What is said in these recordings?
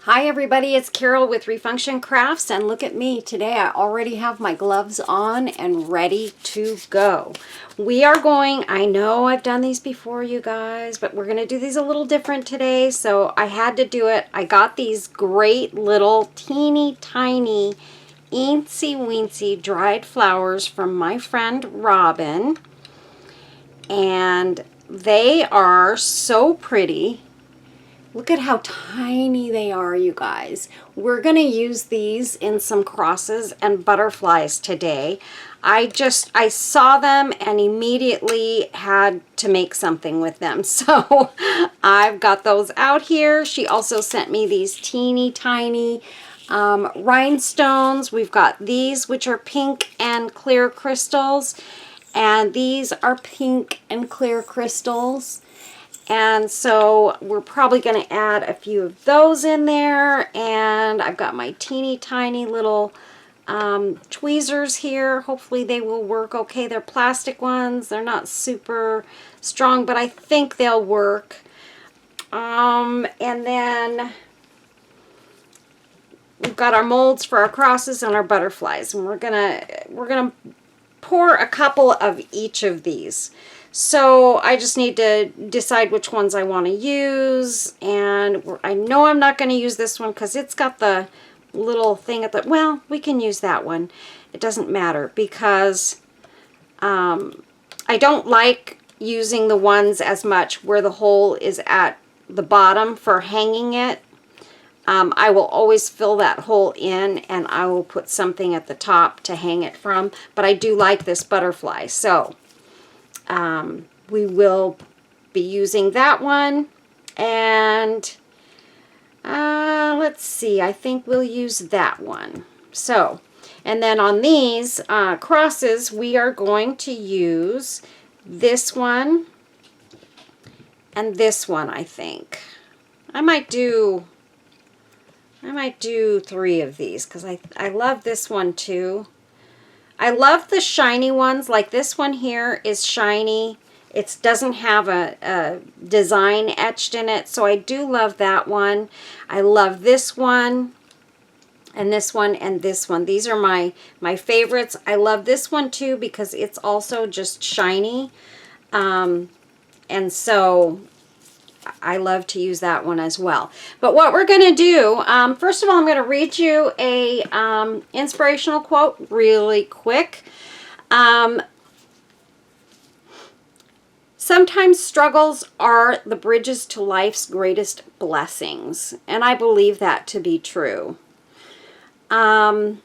Hi everybody, it's Carol with Refunction Crafts, and look at me. Today I already have my gloves on and ready to go. We are going, I know I've done these before you guys, but we're going to do these a little different today, so I had to do it. I got these great little teeny tiny eensy weensy dried flowers from my friend Robin, and they are so pretty. Look at how tiny they are, you guys. We're going to use these in some crosses and butterflies today. I saw them and immediately had to make something with them. So I've got those out here. She also sent me these teeny tiny rhinestones. We've got these, which are pink and clear crystals. And these are pink and clear crystals. And so we're probably going to add a few of those in there. And I've got my teeny tiny little tweezers here. Hopefully they will work okay. They're plastic ones. They're not super strong, but I think they'll work. And then we've got our molds for our crosses and our butterflies. And we're gonna pour a couple of each of these. So I just need to decide which ones I want to use, and I know I'm not going to use this one because it's got the little thing at the, well, we can use that one. It doesn't matter because I don't like using the ones as much where the hole is at the bottom for hanging it. I will always fill that hole in, and I will put something at the top to hang it from, but I do like this butterfly, so we will be using that one. And let's see, I think we'll use that one. So, and then on these crosses, we are going to use this one and this one, I think. I might do 3 of these because I love this one too. I love the shiny ones. Like this one here is shiny. It doesn't have a design etched in it, so I do love that one. I love this one and this one and this one. These are my favorites. I love this one too because it's also just shiny. And so I love to use that one as well. But what we're going to do, first of all, I'm going to read you a inspirational quote really quick. Sometimes struggles are the bridges to life's greatest blessings. And I believe that to be true. The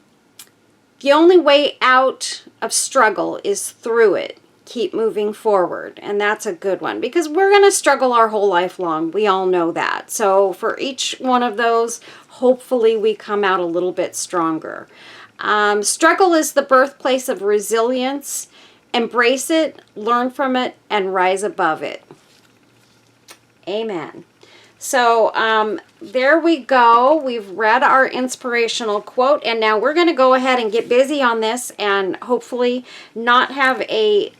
only way out of struggle is through it. Keep moving forward, and that's a good one because we're going to struggle our whole life long. We all know that. So for each one of those, hopefully we come out a little bit stronger. Struggle is the birthplace of resilience. Embrace it, learn from it, and rise above it. Amen. So there we go. We've read our inspirational quote, and now we're going to go ahead and get busy on this and hopefully not have a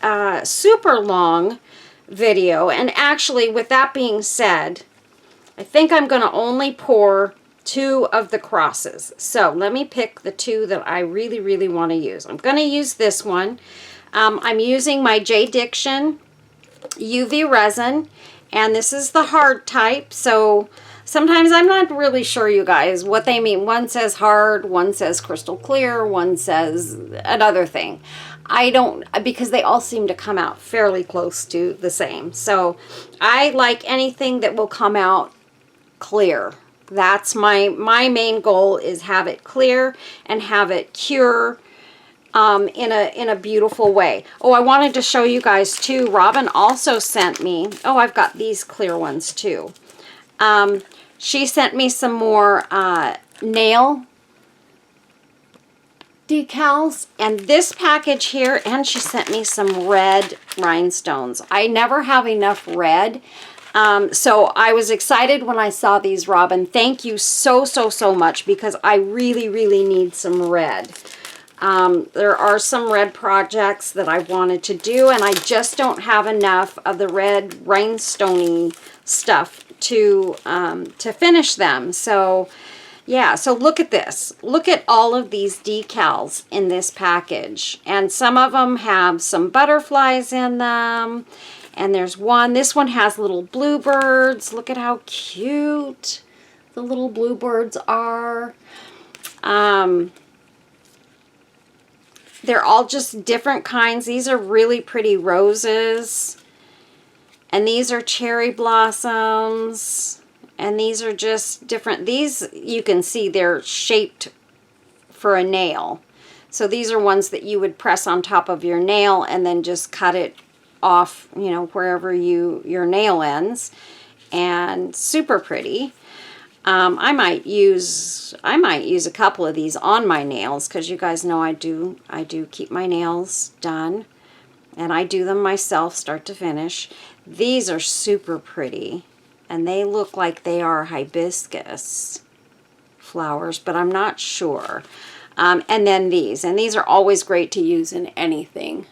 super long video. And actually, with that being said, I think I'm going to only pour 2 of the crosses. So let me pick the 2 that I really, really want to use. I'm going to use this one. I'm using my J. Diction UV resin. And this is the hard type, so sometimes I'm not really sure, you guys, what they mean. One says hard, one says crystal clear, one says another thing. I don't, because they all seem to come out fairly close to the same. So I like anything that will come out clear. That's my main goal, is have it clear and have it cure in a beautiful way. Oh, I wanted to show you guys too. Robin also sent me, oh, I've got these clear ones too. She sent me some more nail decals and this package here, and she sent me some red rhinestones. I never have enough red. So I was excited when I saw these, Robin. Thank you so much because I really, really need some red. There are some red projects that I wanted to do, and I just don't have enough of the red rhinestoney stuff to finish them. So yeah, so look at this. Look at all of these decals in this package. And some of them have some butterflies in them. And there's one, this one has little bluebirds. Look at how cute the little bluebirds are. They're all just different kinds. These are really pretty roses. And these are cherry blossoms. And these are just different. These, you can see they're shaped for a nail. So these are ones that you would press on top of your nail and then just cut it off, you know, wherever your nail ends. And super pretty. I might use a couple of these on my nails, because you guys know I do keep my nails done. And I do them myself, start to finish. These are super pretty. And they look like they are hibiscus flowers, but I'm not sure. And then these. And these are always great to use in anything.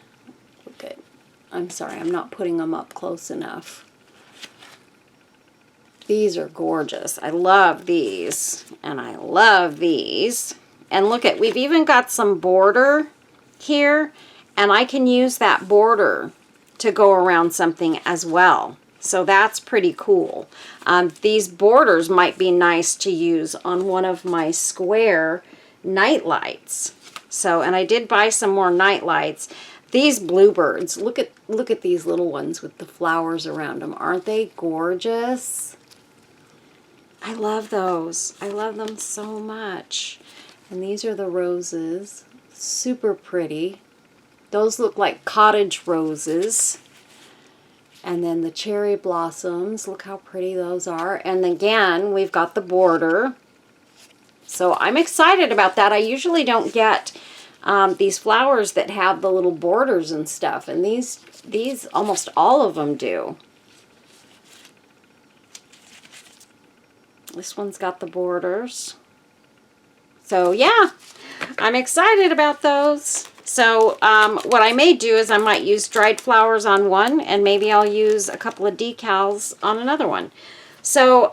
Look at, I'm sorry, I'm not putting them up close enough. These are gorgeous. I love these. And I love these. And look at, we've even got some border here. And I can use that border to go around something as well. So that's pretty cool. These borders might be nice to use on one of my square night lights. So, and I did buy some more night lights. These bluebirds, look at these little ones with the flowers around them. Aren't they gorgeous? I love those. I love them so much. And these are the roses. Super pretty. Those look like cottage roses. And then the cherry blossoms, look how pretty those are. And again, we've got the border. So I'm excited about that. I usually don't get these flowers that have the little borders and stuff. And these almost all of them do. This one's got the borders. So yeah, I'm excited about those. So what I may do is I might use dried flowers on one, and maybe I'll use a couple of decals on another one. So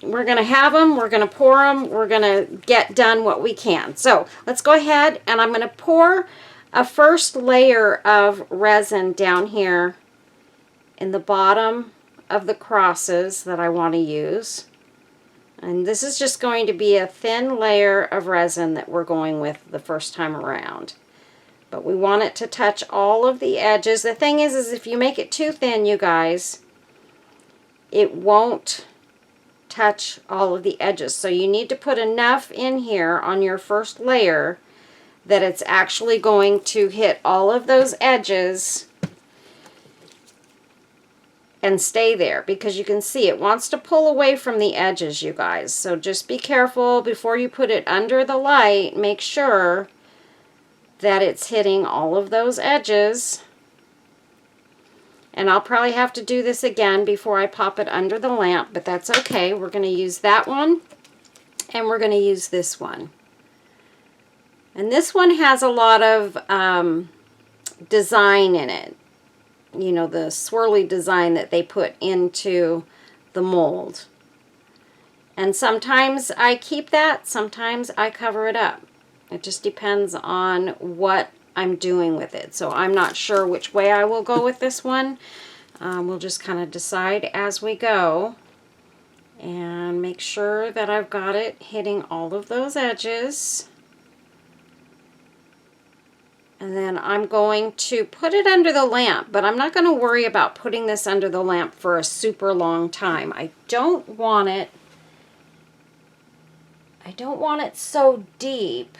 we're going to have them, we're going to pour them, we're going to get done what we can. So let's go ahead, and I'm going to pour a first layer of resin down here in the bottom of the crosses that I want to use. And this is just going to be a thin layer of resin that we're going with the first time around. But we want it to touch all of the edges. The thing is if you make it too thin, you guys, it won't touch all of the edges. So you need to put enough in here on your first layer that it's actually going to hit all of those edges and stay there, because you can see it wants to pull away from the edges, you guys. So just be careful before you put it under the light. Make sure that it's hitting all of those edges. And I'll probably have to do this again before I pop it under the lamp, but that's okay. We're going to use that one, and we're going to use this one. And this one has a lot of design in it. You know, the swirly design that they put into the mold. And sometimes I keep that, sometimes I cover it up. It just depends on what I'm doing with it. So I'm not sure which way I will go with this one. We'll just kind of decide as we go. And make sure that I've got it hitting all of those edges. And then I'm going to put it under the lamp, but I'm not going to worry about putting this under the lamp for a super long time. I don't want it so deep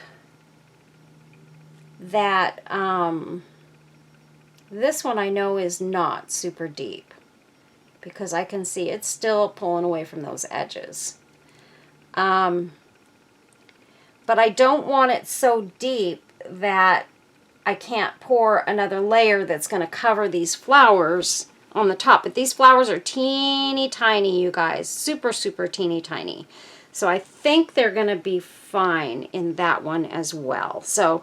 that this one I know is not super deep, because I can see it's still pulling away from those edges. But I don't want it so deep that I can't pour another layer that's going to cover these flowers on the top. But these flowers are teeny tiny, you guys. Super, super teeny tiny. So I think they're going to be fine in that one as well. So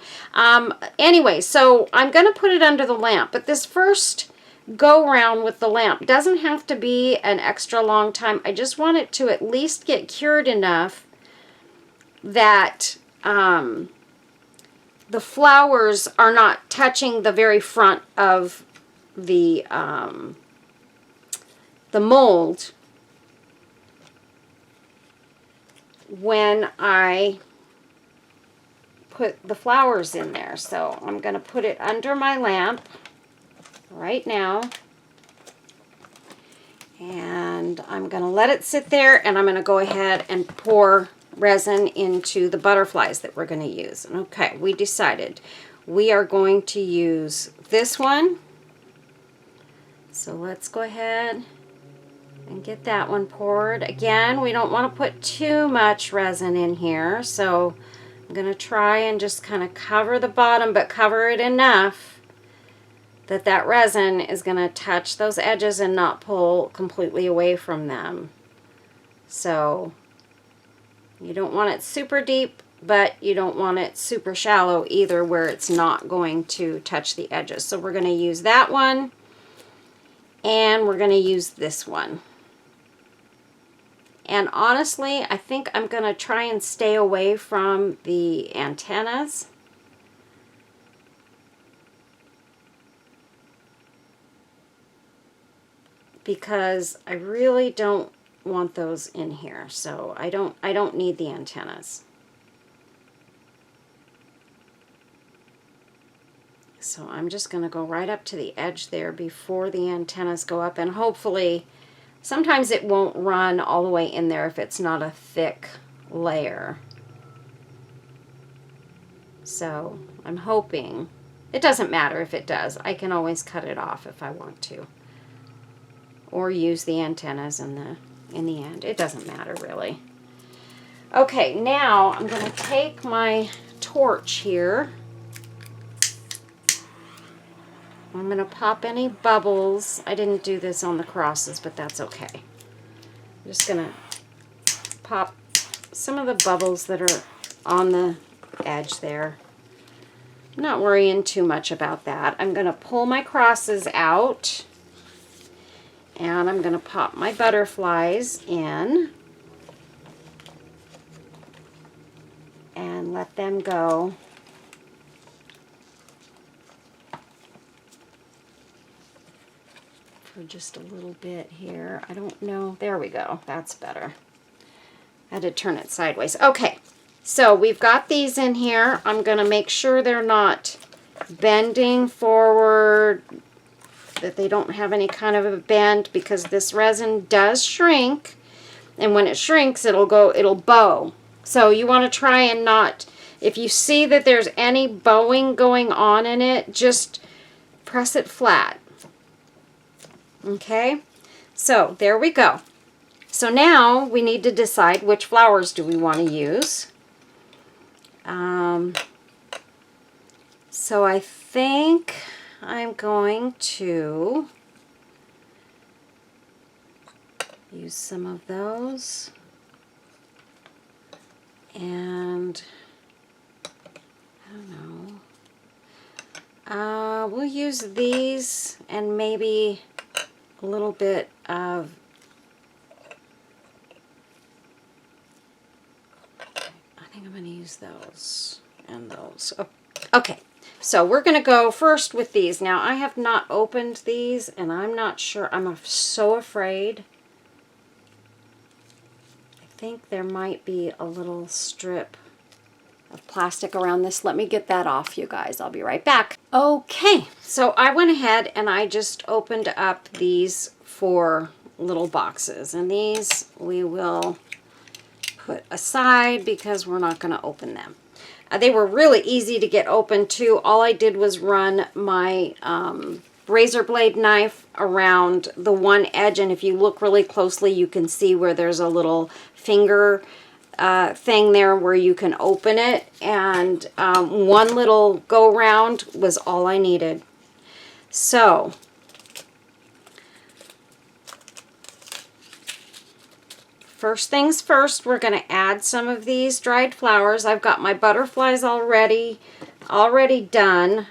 anyway, so I'm going to put it under the lamp. But this first go round with the lamp. Doesn't have to be an extra long time. I just want it to at least get cured enough that the flowers are not touching the very front of the mold when I put the flowers in there. So I'm going to put it under my lamp right now, and I'm going to let it sit there, and I'm going to go ahead and pour resin into the butterflies that we're going to use. Okay, we decided we are going to use this one, so let's go ahead and get that one poured. Again, we don't want to put too much resin in here, so I'm going to try and just kind of cover the bottom, but cover it enough that that resin is going to touch those edges and not pull completely away from them. So you don't want it super deep, but you don't want it super shallow either, where it's not going to touch the edges. So we're going to use that one, and we're going to use this one. And honestly, I think I'm going to try and stay away from the antennas, because I really don't want those in here. So I don't need the antennas. So I'm just going to go right up to the edge there before the antennas go up, and hopefully, sometimes it won't run all the way in there if it's not a thick layer. So I'm hoping, it doesn't matter if it does. I can always cut it off if I want to, or use the antennas in the end. It doesn't matter really. Okay, now I'm going to take my torch here. I'm going to pop any bubbles. I didn't do this on the crosses, but that's okay. I'm just going to pop some of the bubbles that are on the edge there. I'm not worrying too much about that. I'm going to pull my crosses out, and I'm going to pop my butterflies in and let them go. For just a little bit here. I don't know. There we go. That's better. I had to turn it sideways. Okay, so we've got these in here. I'm going to make sure they're not bending forward, that they don't have any kind of a bend, because this resin does shrink, and when it shrinks, it'll bow. So you want to try and not, if you see that there's any bowing going on in it, just press it flat. Okay, so there we go. So now we need to decide which flowers do we want to use. So I think I'm going to use some of those, and I don't know, we'll use these and maybe a little bit of, I think I'm going to use those and those. Oh, okay, so we're going to go first with these. Now, I have not opened these, and I'm not sure. I'm so afraid. I think there might be a little strip of plastic around this. Let me get that off, you guys. I'll be right back. Okay, so I went ahead and I just opened up these 4 little boxes, and these we will put aside because we're not going to open them. They were really easy to get open too. All I did was run my razor blade knife around the one edge, and if you look really closely, you can see where there's a little finger thing there where you can open it, and one little go round was all I needed. So first things first, we're going to add some of these dried flowers. I've got my butterflies already done.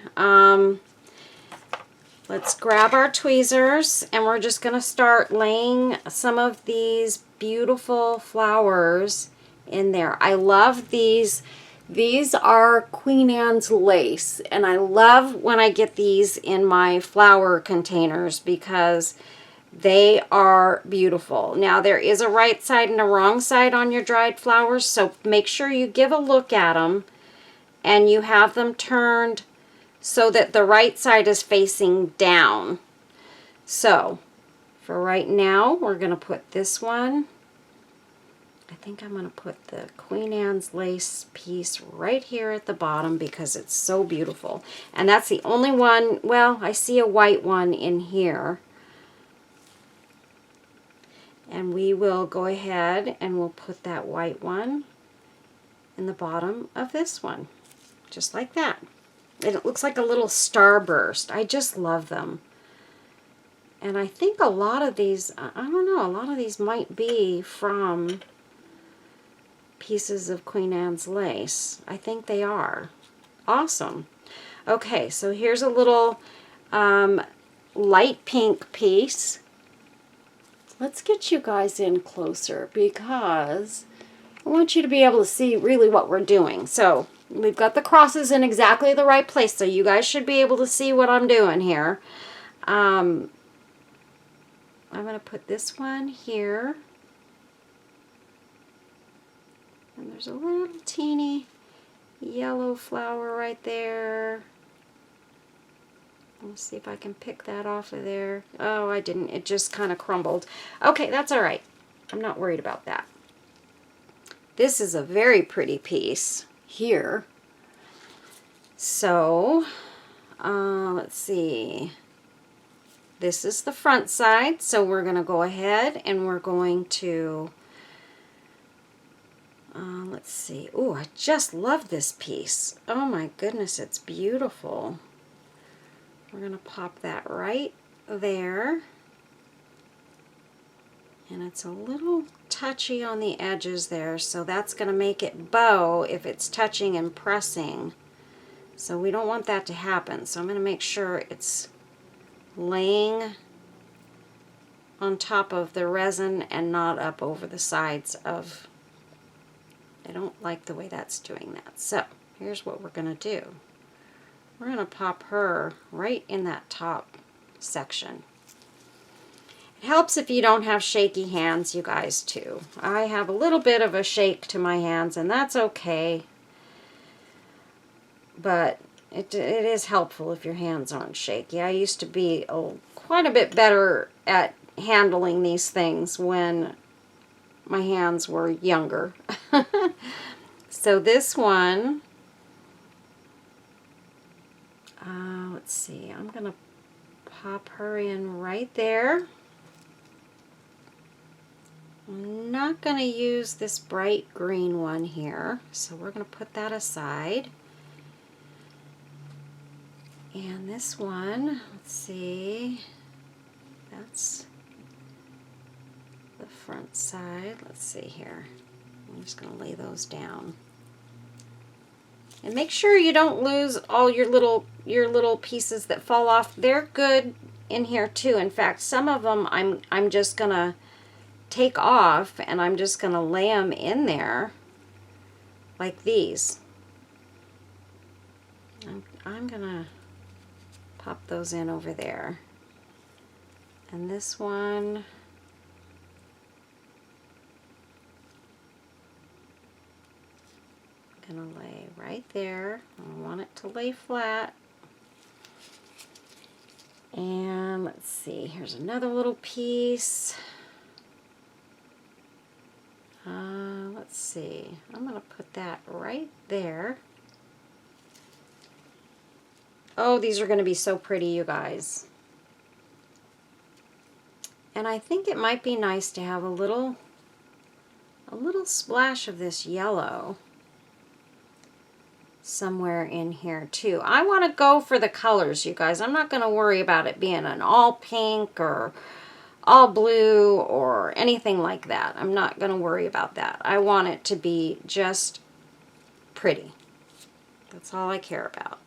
Let's grab our tweezers and we're just going to start laying some of these beautiful flowers in there. I love these. These are Queen Anne's lace, and I love when I get these in my flower containers because they are beautiful. Now, there is a right side and a wrong side on your dried flowers, so make sure you give a look at them and you have them turned so that the right side is facing down. So, for right now, we're going to put this one. I think I'm going to put the Queen Anne's lace piece right here at the bottom because it's so beautiful. And that's the only one, well, I see a white one in here. And we will go ahead and we'll put that white one in the bottom of this one, just like that. And it looks like a little starburst. I just love them. And I think a lot of these, I don't know, a lot of these might be from pieces of Queen Anne's lace. I think they are. Awesome. Okay, so here's a little light pink piece. Let's get you guys in closer because I want you to be able to see really what we're doing. So we've got the crosses in exactly the right place, so you guys should be able to see what I'm doing here. I'm going to put this one here. And there's a little teeny yellow flower right there. Let's see if I can pick that off of there. Oh, I didn't. It just kind of crumbled. Okay, that's all right. I'm not worried about that. This is a very pretty piece here. So, let's see. This is the front side, so we're going to go ahead and we're going to, let's see. Oh, I just love this piece. Oh my goodness, it's beautiful. We're going to pop that right there. And it's a little touchy on the edges there, so that's going to make it bow if it's touching and pressing. So we don't want that to happen. So I'm going to make sure it's laying on top of the resin and not up over the sides of. I don't like the way that's doing that. So here's what we're going to do. We're going to pop her right in that top section. It helps if you don't have shaky hands, you guys, too. I have a little bit of a shake to my hands, and that's okay. But it is helpful if your hands aren't shaky. I used to be quite a bit better at handling these things when my hands were younger. So this one, let's see, I'm going to pop her in right there. I'm not going to use this bright green one here, so we're going to put that aside. And this one, let's see, that's the front side. Let's see here. I'm just going to lay those down. And make sure you don't lose all your little pieces that fall off. They're good in here too. In fact, some of them I'm just going to take off and I'm just going to lay them in there like these. I'm going to pop those in over there. And this one, I'm going to lay right there. I want it to lay flat. And let's see, here's another little piece. Let's see, I'm going to put that right there. Oh, these are going to be so pretty, you guys. And I think it might be nice to have a little splash of this yellow somewhere in here too. I want to go for the colors, you guys. I'm not going to worry about it being an all pink or all blue or anything like that. I'm not going to worry about that. I want it to be just pretty. That's all I care about.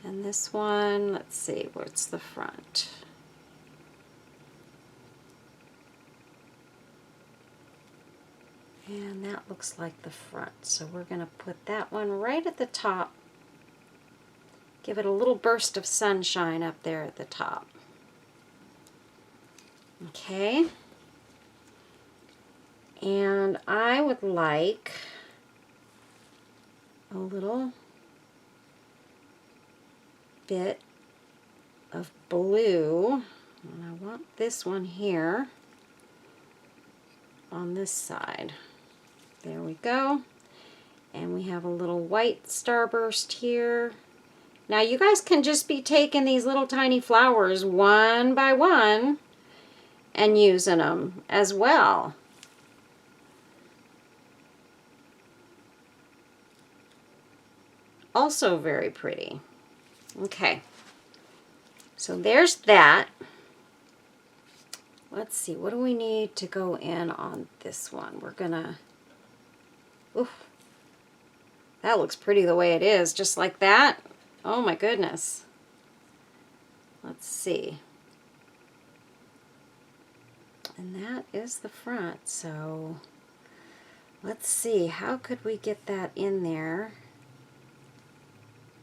And this one, let's see, what's the front? And that looks like the front. So we're going to put that one right at the top. Give it a little burst of sunshine up there at the top. Okay. And I would like a little bit of blue. And I want this one here on this side. There we go. And we have a little white starburst here. Now you guys can just be taking these little tiny flowers one by one and using them as well. Also very pretty. Okay, so there's that. Let's see, what do we need to go in on this one? We're gonna, oof, that looks pretty the way it is, just like that. Oh my goodness. Let's see. And that is the front, so let's see, how could we get that in there?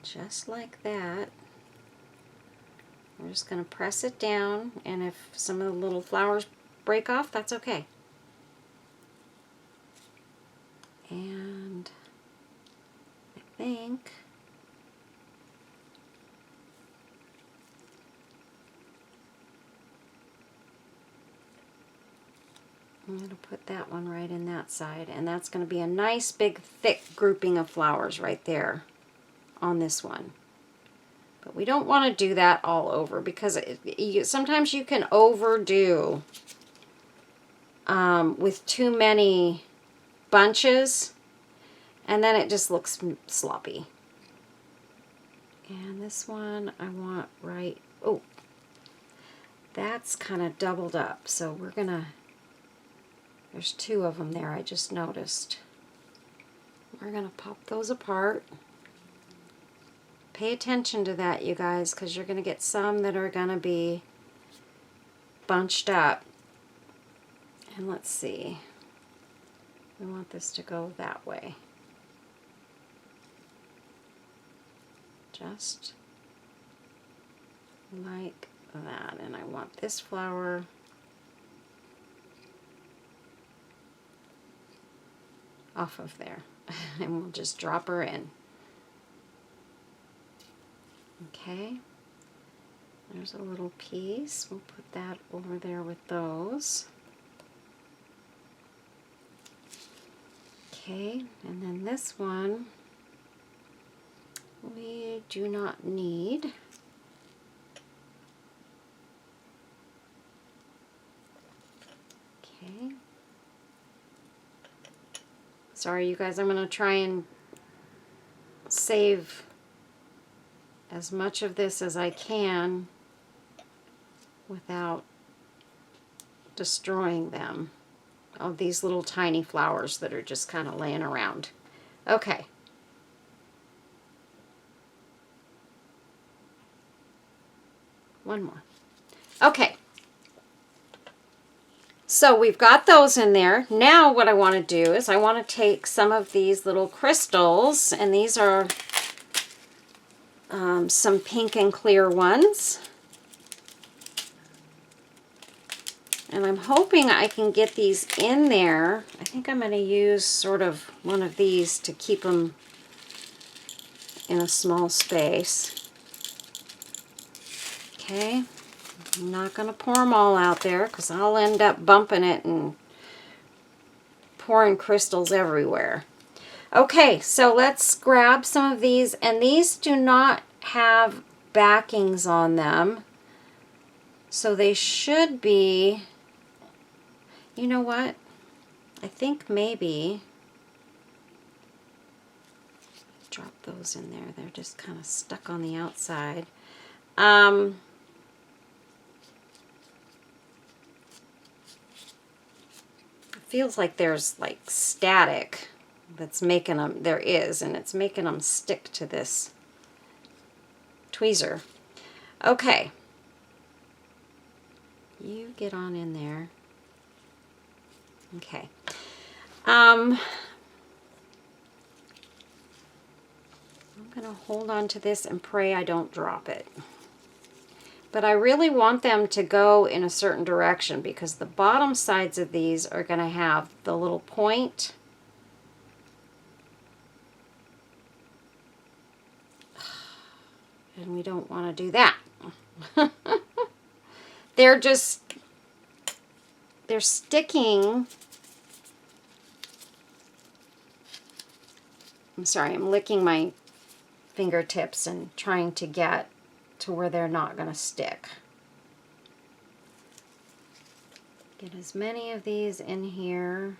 Just like that. We're just going to press it down, and if some of the little flowers break off, that's okay. And I think I'm going to put that one right in that side, and that's going to be a nice big thick grouping of flowers right there on this one. But we don't want to do that all over, because sometimes you can overdo with too many bunches, and then it just looks sloppy. And this one I want right, oh, that's kind of doubled up, so we're gonna, there's two of them there I just noticed. We're gonna pop those apart. Pay attention to that, you guys, because you're going to get some that are going to be bunched up. And let's see. We want this to go that way. Just like that. And I want this flower off of there. And we'll just drop her in. Okay, there's a little piece. We'll put that over there with those. Okay, and then this one we do not need. Okay. Sorry, you guys, I'm going to try and save as much of this as I can without destroying them. Oh, these little tiny flowers that are just kind of laying around. Okay. One more. Okay. So we've got those in there. Now what I want to do is I want to take some of these little crystals, and these are some pink and clear ones. And I'm hoping I can get these in there. I think I'm going to use sort of one of these to keep them in a small space. Okay. I'm not going to pour them all out there because I'll end up bumping it and pouring crystals everywhere. Okay, so let's grab some of these, and these do not have backings on them, so they should be, you know what, I think maybe drop those in there. They're just kind of stuck on the outside. It feels like there's like static that's making them, there is, and it's making them stick to this tweezer. Okay. You get on in there. Okay. I'm going to hold on to this and pray I don't drop it. But I really want them to go in a certain direction because the bottom sides of these are going to have the little point. And we don't want to do that. They're sticking. I'm sorry, I'm licking my fingertips and trying to get to where they're not going to stick. Get as many of these in here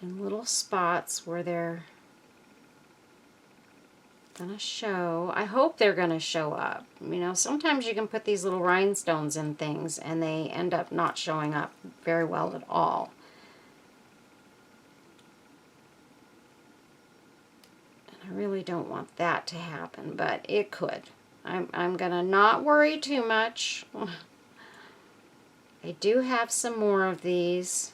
in little spots where they're going to show. I hope they're going to show up. You know, sometimes you can put these little rhinestones in things and they end up not showing up very well at all. I really don't want that to happen, but it could. I'm gonna not worry too much. I do have some more of these,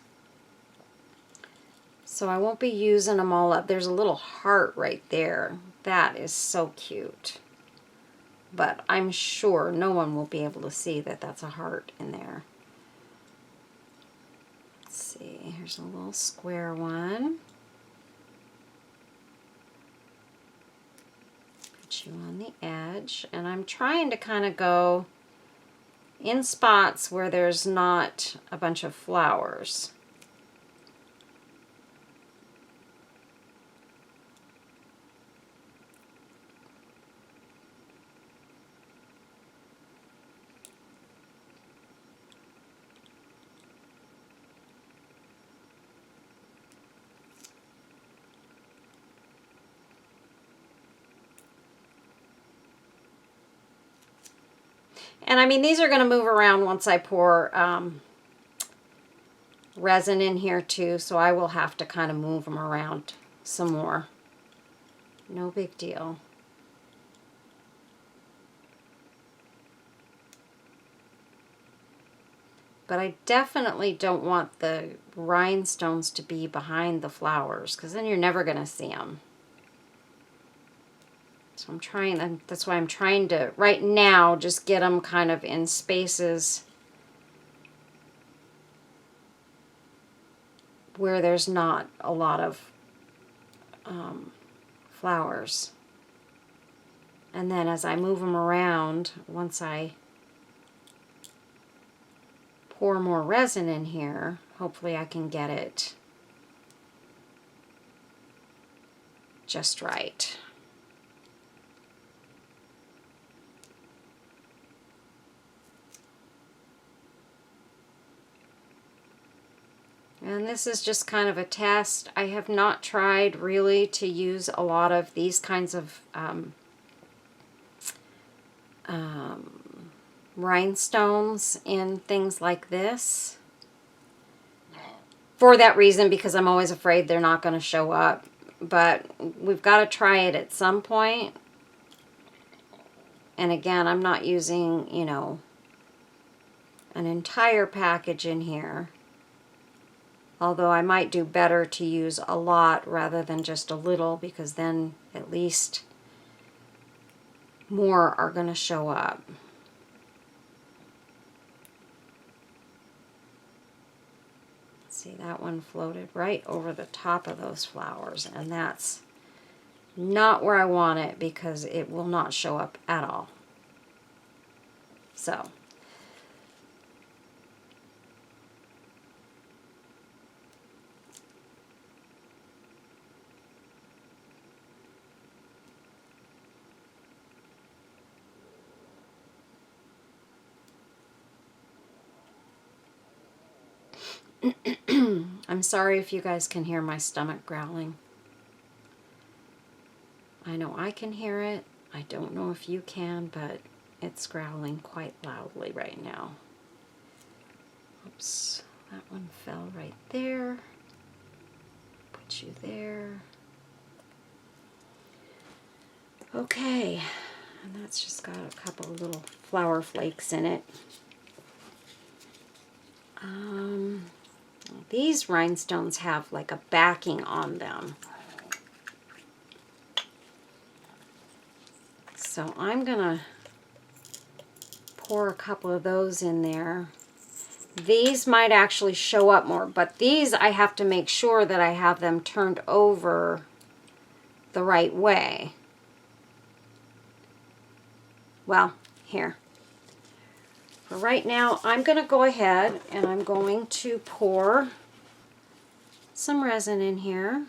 so I won't be using them all up. There's a little heart right there. That is so cute. But I'm sure no one will be able to see that that's a heart in there. Let's see, here's a little square one. You on the edge, and I'm trying to kind of go in spots where there's not a bunch of flowers. And I mean, these are going to move around once I pour resin in here too, so I will have to kind of move them around some more. No big deal. But I definitely don't want the rhinestones to be behind the flowers, because then you're never going to see them. So I'm trying, and that's why I'm trying to, right now, just get them kind of in spaces where there's not a lot of flowers. And then as I move them around, once I pour more resin in here, hopefully I can get it just right. And this is just kind of a test. I have not tried really to use a lot of these kinds of rhinestones in things like this. For that reason, because I'm always afraid they're not going to show up. But we've got to try it at some point. And again, I'm not using, you know, an entire package in here. Although I might do better to use a lot rather than just a little, because then at least more are going to show up. See, that one floated right over the top of those flowers, and that's not where I want it because it will not show up at all. So I'm sorry if you guys can hear my stomach growling. I know I can hear it. I don't know if you can, but it's growling quite loudly right now. Oops, that one fell right there. Put you there. Okay, and that's just got a couple of little flower flakes in it. These rhinestones have like a backing on them. So I'm gonna pour a couple of those in there. These might actually show up more, but these I have to make sure that I have them turned over the right way. Well, here. For right now, I'm going to go ahead and I'm going to pour some resin in here.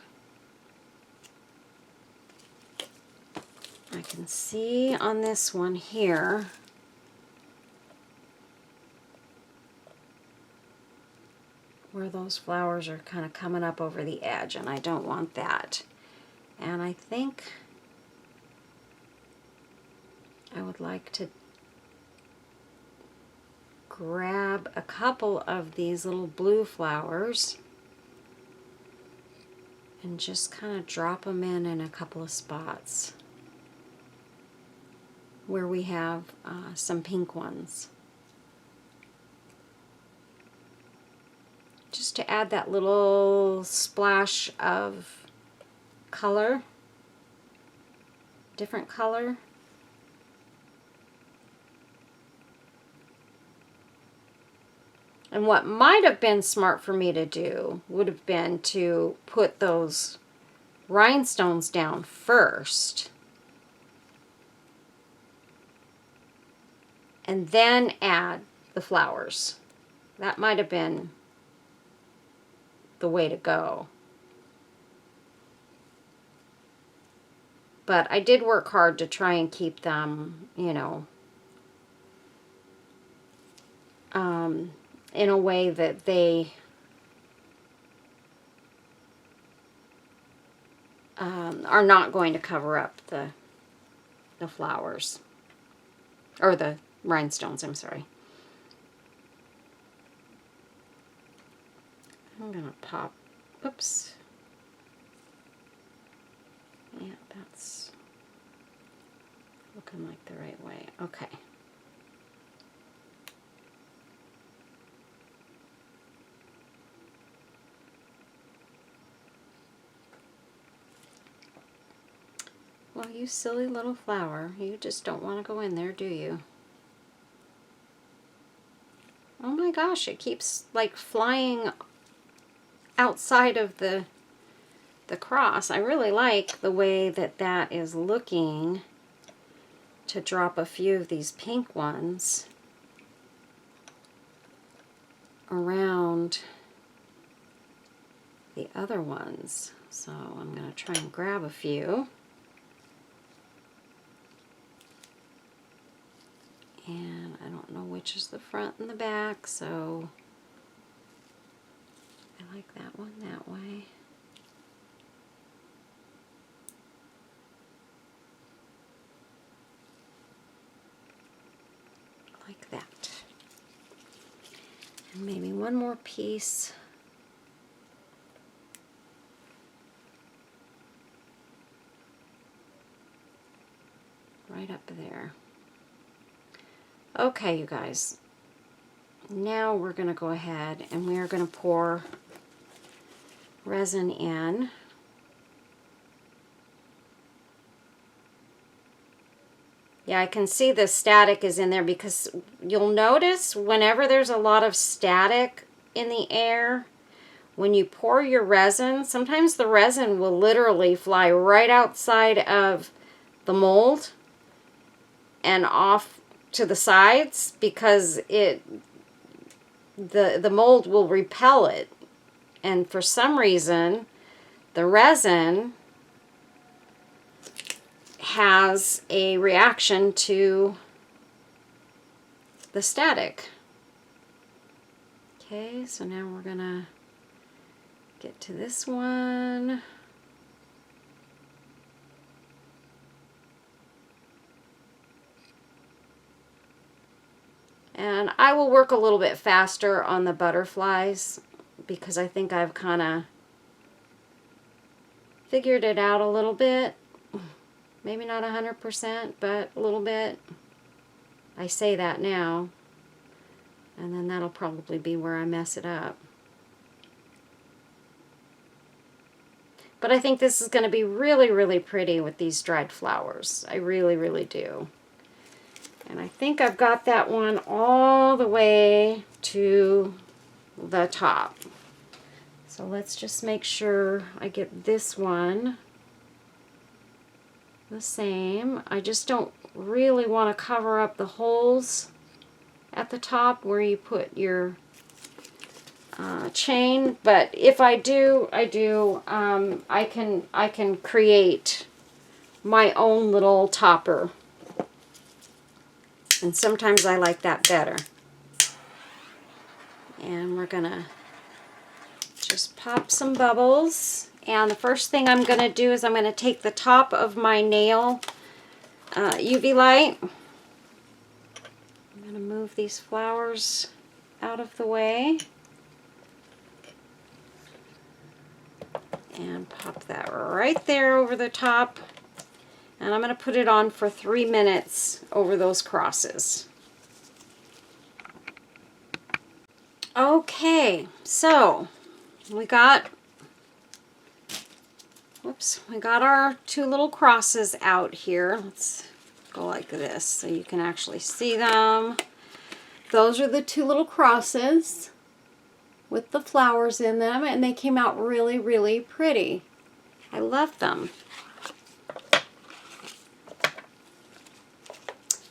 I can see on this one here where those flowers are kind of coming up over the edge, and I don't want that. And I think I would like to grab a couple of these little blue flowers and just kind of drop them in a couple of spots where we have some pink ones. Just to add that little splash of color, different color. And what might have been smart for me to do would have been to put those rhinestones down first and then add the flowers. That might have been the way to go. But I did work hard to try and keep them, you know, in a way that they are not going to cover up the flowers, or the rhinestones, I'm sorry. I'm going to pop, oops. Yeah, that's looking like the right way. Okay. Well, you silly little flower, you just don't want to go in there, do you? Oh my gosh, it keeps like flying outside of the cross. I really like the way that that is looking, to drop a few of these pink ones around the other ones. So I'm going to try and grab a few. And I don't know which is the front and the back, so I like that one that way. Like that. And maybe one more piece. Right up there. Okay, you guys. Now we're going to go ahead and we are going to pour resin in. Yeah, I can see the static is in there, because you'll notice whenever there's a lot of static in the air, when you pour your resin, sometimes the resin will literally fly right outside of the mold and off to the sides, because the mold will repel it. And for some reason, the resin has a reaction to the static. Okay, so now we're gonna get to this one. And I will work a little bit faster on the butterflies, because I think I've kind of figured it out a little bit. Maybe not 100%, but a little bit. I say that now, and then that'll probably be where I mess it up. But I think this is going to be really, really pretty with these dried flowers. I really, really do. And I think I've got that one all the way to the top. So let's just make sure I get this one the same. I just don't really want to cover up the holes at the top where you put your chain, but if I do, I do. I can create my own little topper, and sometimes I like that better. And we're gonna just pop some bubbles, and the first thing I'm gonna do is I'm gonna take the top of my nail UV light. I'm gonna move these flowers out of the way and pop that right there over the top, and I'm going to put it on for 3 minutes over those crosses. Okay, so we got our 2 little crosses out here. Let's go like this so you can actually see them. Those are the 2 little crosses with the flowers in them, and they came out really, really pretty. I love them.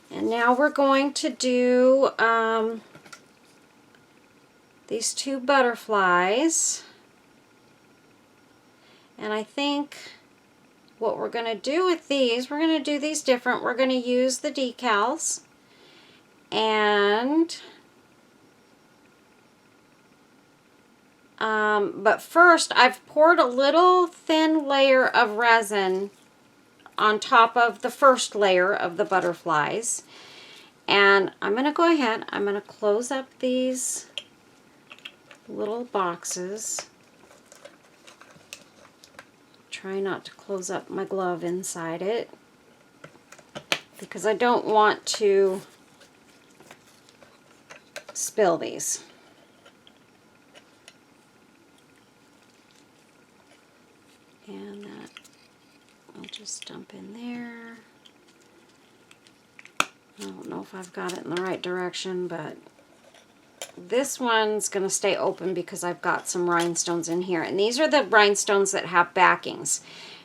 And now we're going to do these 2 butterflies. And I think what we're going to do with these, we're going to do these different. We're going to use the decals, and but first I've poured a little thin layer of resin on top of the first layer of the butterflies, and I'm going to go ahead, I'm going to close up these little boxes. Try not to close up my glove inside it because I don't want to spill these. And that I'll just dump in there. I don't know if I've got it in the right direction, but this one's going to stay open because I've got some rhinestones in here. And these are the rhinestones that have backings.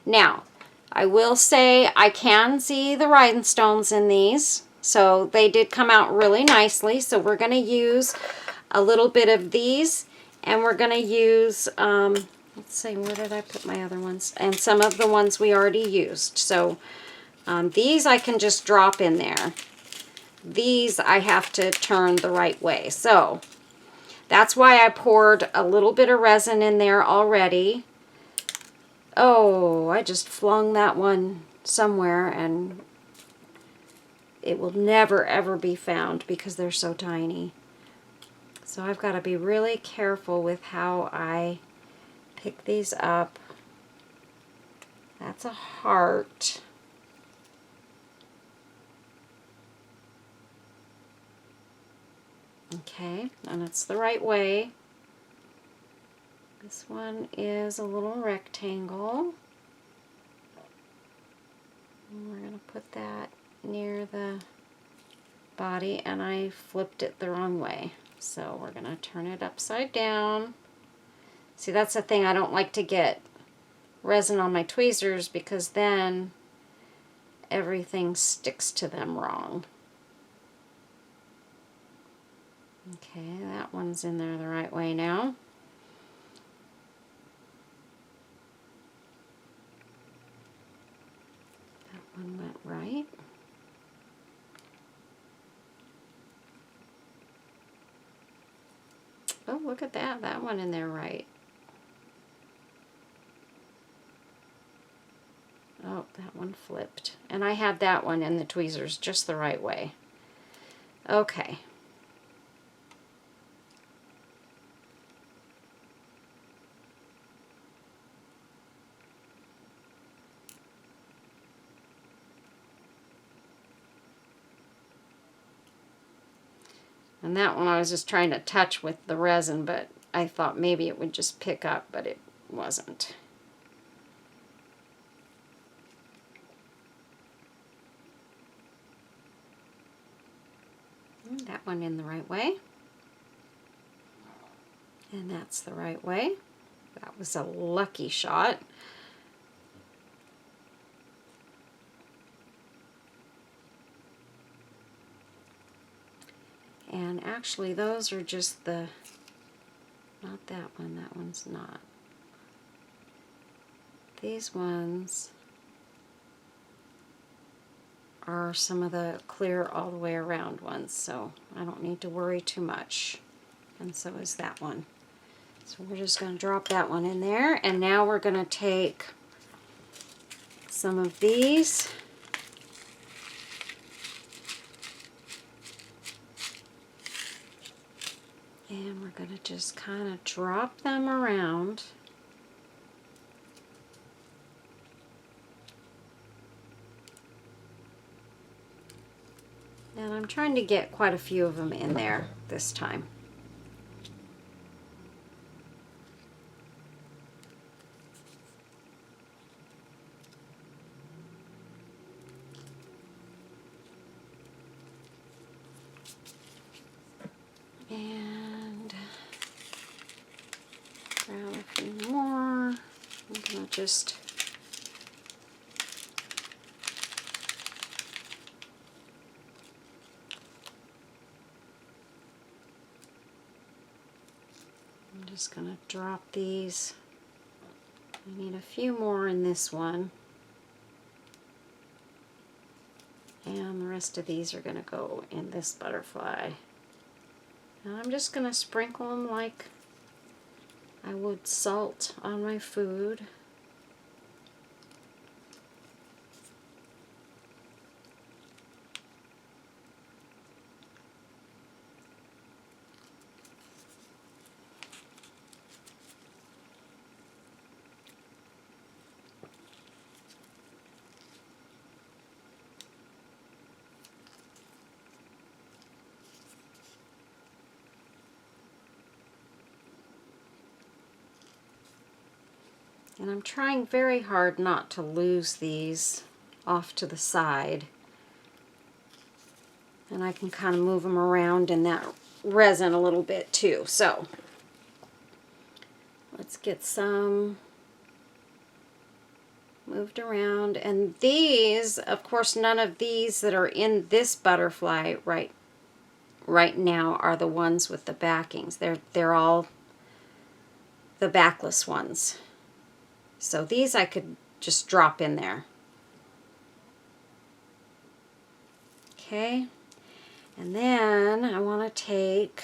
Now, I will say I can see the rhinestones in these. So they did come out really nicely. So we're going to use a little bit of these. And we're going to use, let's see, where did I put my other ones? And some of the ones we already used. So these I can just drop in there. These I have to turn the right way. So that's why I poured a little bit of resin in there already. Oh, I just flung that one somewhere and it will never ever be found because they're so tiny. So I've got to be really careful with how I pick these up. That's a heart. Okay, and it's the right way. This one is a little rectangle. And we're going to put that near the body, and I flipped it the wrong way. So we're going to turn it upside down. See, that's the thing, I don't like to get resin on my tweezers because then everything sticks to them wrong. Okay, that one's in there the right way now. That one went right. Oh, look at that. That one in there right. Oh, that one flipped. And I had that one in the tweezers just the right way. Okay. And that one I was just trying to touch with the resin, but I thought maybe it would just pick up, but it wasn't. And that one in the right way. And that's the right way. That was a lucky shot. And actually those are just the, not that one, that one's not. These ones are some of the clear all the way around ones, so I don't need to worry too much. And so is that one. So we're just going to drop that one in there, and now we're going to take some of these and we're going to just kind of drop them around. And I'm trying to get quite a few of them in there this time. And grab a few more. I'm going to just going to drop these. I need a few more in this one. And the rest of these are going to go in this butterfly. And I'm just going to sprinkle them like I would salt on my food. And I'm trying very hard not to lose these off to the side. And I can kind of move them around in that resin a little bit too. So let's get some moved around. And these, of course, none of these that are in this butterfly right now are the ones with the backings. They're all the backless ones. So these I could just drop in there. Okay, and then I want to take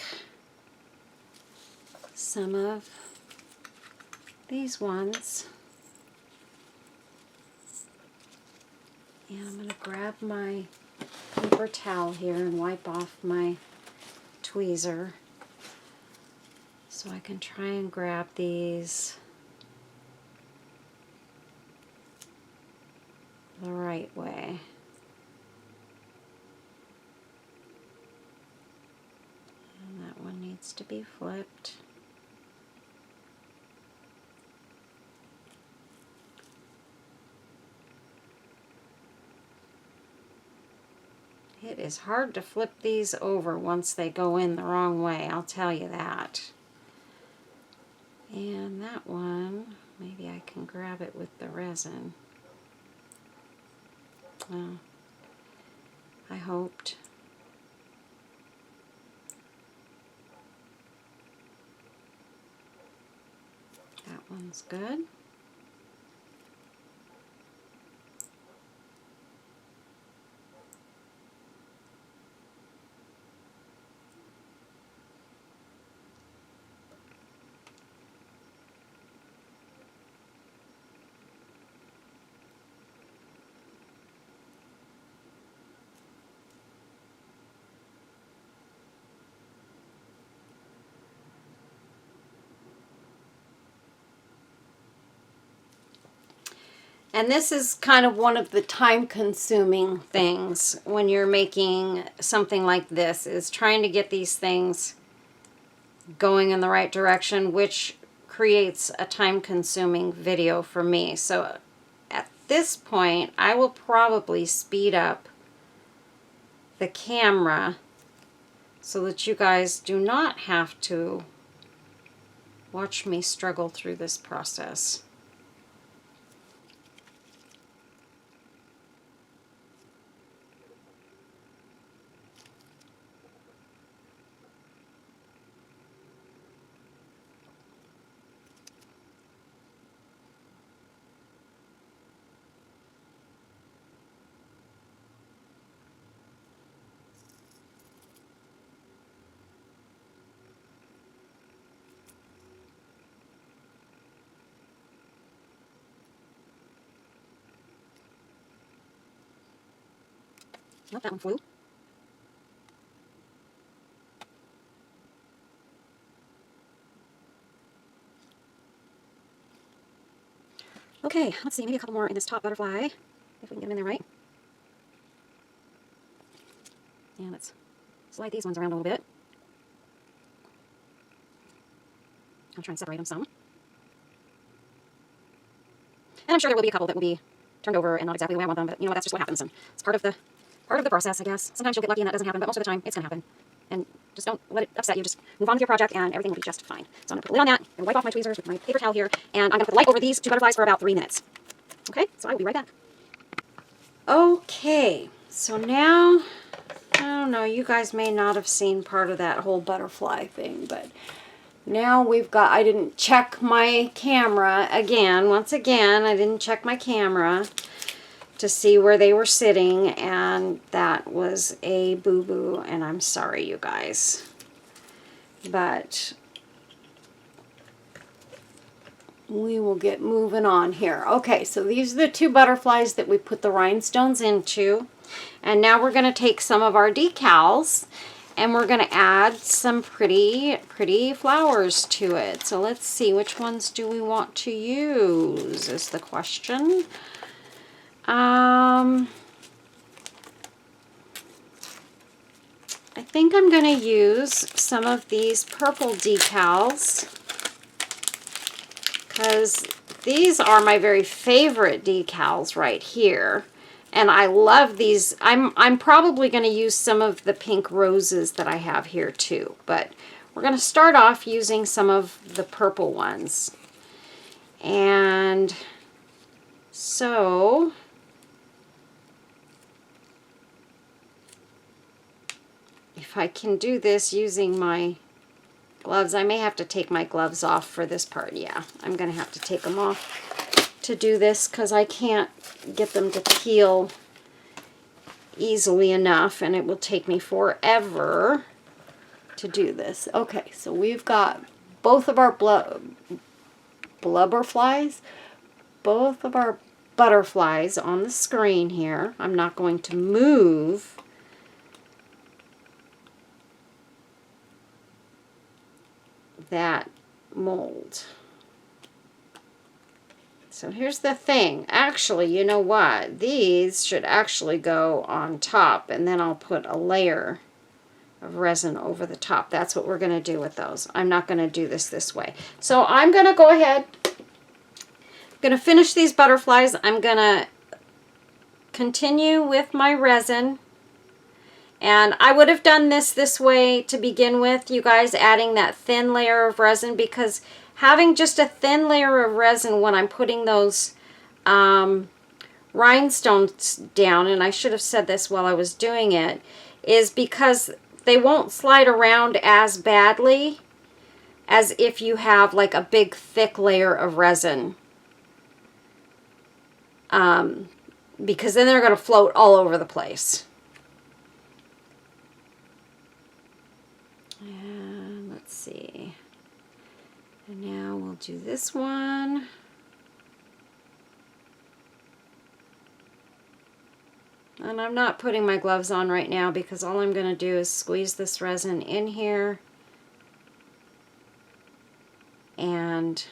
some of these ones, and I'm going to grab my paper towel here and wipe off my tweezer so I can try and grab these the right way. And that one needs to be flipped. It is hard to flip these over once they go in the wrong way, I'll tell you that. And that one, maybe I can grab it with the resin. Well, I hoped. That one's good. And this is kind of one of the time-consuming things when you're making something like this, is trying to get these things going in the right direction, which creates a time-consuming video for me. So at this point, I will probably speed up the camera so that you guys do not have to watch me struggle through this process. Not that one flew. Okay, let's see, maybe a couple more in this top butterfly, if we can get them in there right. And let's slide these ones around a little bit. I'll try and separate them some. And I'm sure there will be a couple that will be turned over and not exactly the way I want them, but you know what, that's just what happens, and it's part of the process, I guess. Sometimes you'll get lucky and that doesn't happen, but most of the time it's going to happen. And just don't let it upset you. Just move on with your project and everything will be just fine. So I'm going to put a lid on that, I'm going to wipe off my tweezers with my paper towel here, and I'm going to put the light over these two butterflies for about 3 minutes. Okay, so I will be right back. Okay, so now, I don't know, you guys may not have seen part of that whole butterfly thing, but now we've got, I didn't check my camera again. Once again, I didn't check my camera to see where they were sitting, and that was a boo-boo, and I'm sorry, you guys. But we will get moving on here. Okay, so these are the two butterflies that we put the rhinestones into, and now we're going to take some of our decals and we're going to add some pretty flowers to it. So let's see, which ones do we want to use is the question. I think I'm going to use some of these purple decals because these are my very favorite decals right here. And I love these. I'm probably going to use some of the pink roses that I have here too. But we're going to start off using some of the purple ones. And so if I can do this using my gloves, I may have to take my gloves off for this part. Yeah, I'm going to have to take them off to do this because I can't get them to peel easily enough, and it will take me forever to do this. Okay, so we've got both of our blubberflies, both of our butterflies on the screen here. I'm not going to move that mold. So here's the thing. Actually, you know what? These should actually go on top, and then I'll put a layer of resin over the top. That's what we're going to do with those. I'm not going to do this way. So I'm going to go ahead. I'm going to finish these butterflies. I'm going to continue with my resin. And I would have done this way to begin with, you guys, adding that thin layer of resin, because having just a thin layer of resin when I'm putting those rhinestones down, and I should have said this while I was doing it, is because they won't slide around as badly as if you have like a big thick layer of resin. Because then they're going to float all over the place. And let's see. And now we'll do this one. And I'm not putting my gloves on right now because all I'm going to do is squeeze this resin in here and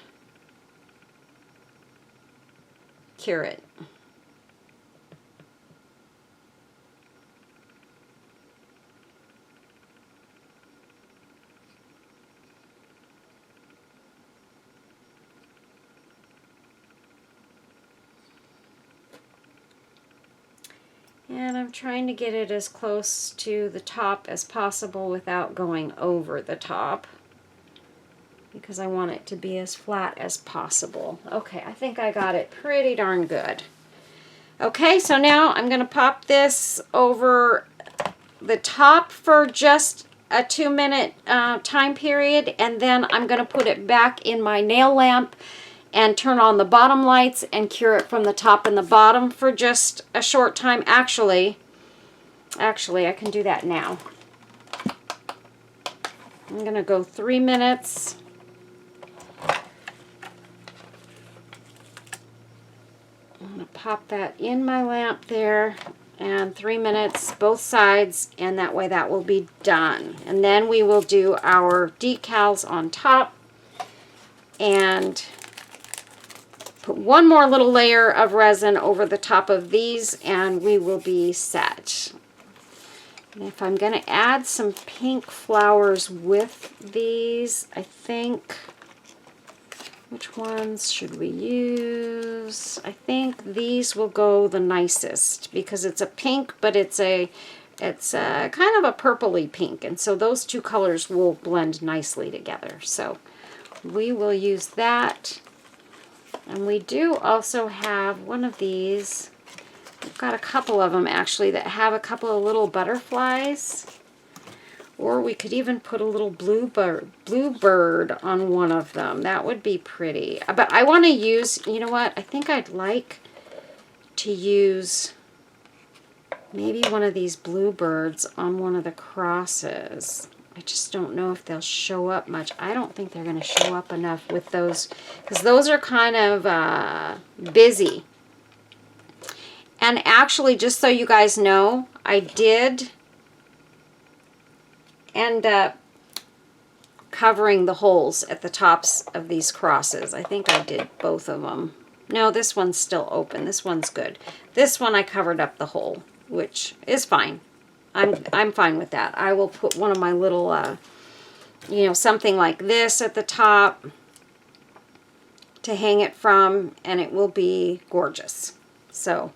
cure it. And I'm trying to get it as close to the top as possible without going over the top, because I want it to be as flat as possible. Okay, I think I got it pretty darn good. Okay, so now I'm going to pop this over the top for just a 2-minute time period, and then I'm going to put it back in my nail lamp and turn on the bottom lights and cure it from the top and the bottom for just a short time. Actually, I can do that now. I'm going to go 3 minutes. I'm going to pop that in my lamp there, and 3 minutes both sides, and that way that will be done. And then we will do our decals on top and put one more little layer of resin over the top of these, and we will be set. And if I'm going to add some pink flowers with these, I think, which ones should we use? I think these will go the nicest because it's a pink, but it's a kind of a purpley pink, and so those two colors will blend nicely together. So we will use that. And we do also have one of these. We've got a couple of them actually that have a couple of little butterflies. Or we could even put a little bluebird on one of them. That would be pretty. But I want to use, you know what? I think I'd like to use maybe one of these bluebirds on one of the crosses. I just don't know if they'll show up much. I don't think they're going to show up enough with those, because those are kind of busy. And actually, just so you guys know, I did end up covering the holes at the tops of these crosses. I think I did both of them. No, this one's still open. This one's good. This one I covered up the hole, which is fine. I'm fine with that. I will put one of my little, you know, something like this at the top to hang it from, and it will be gorgeous. So,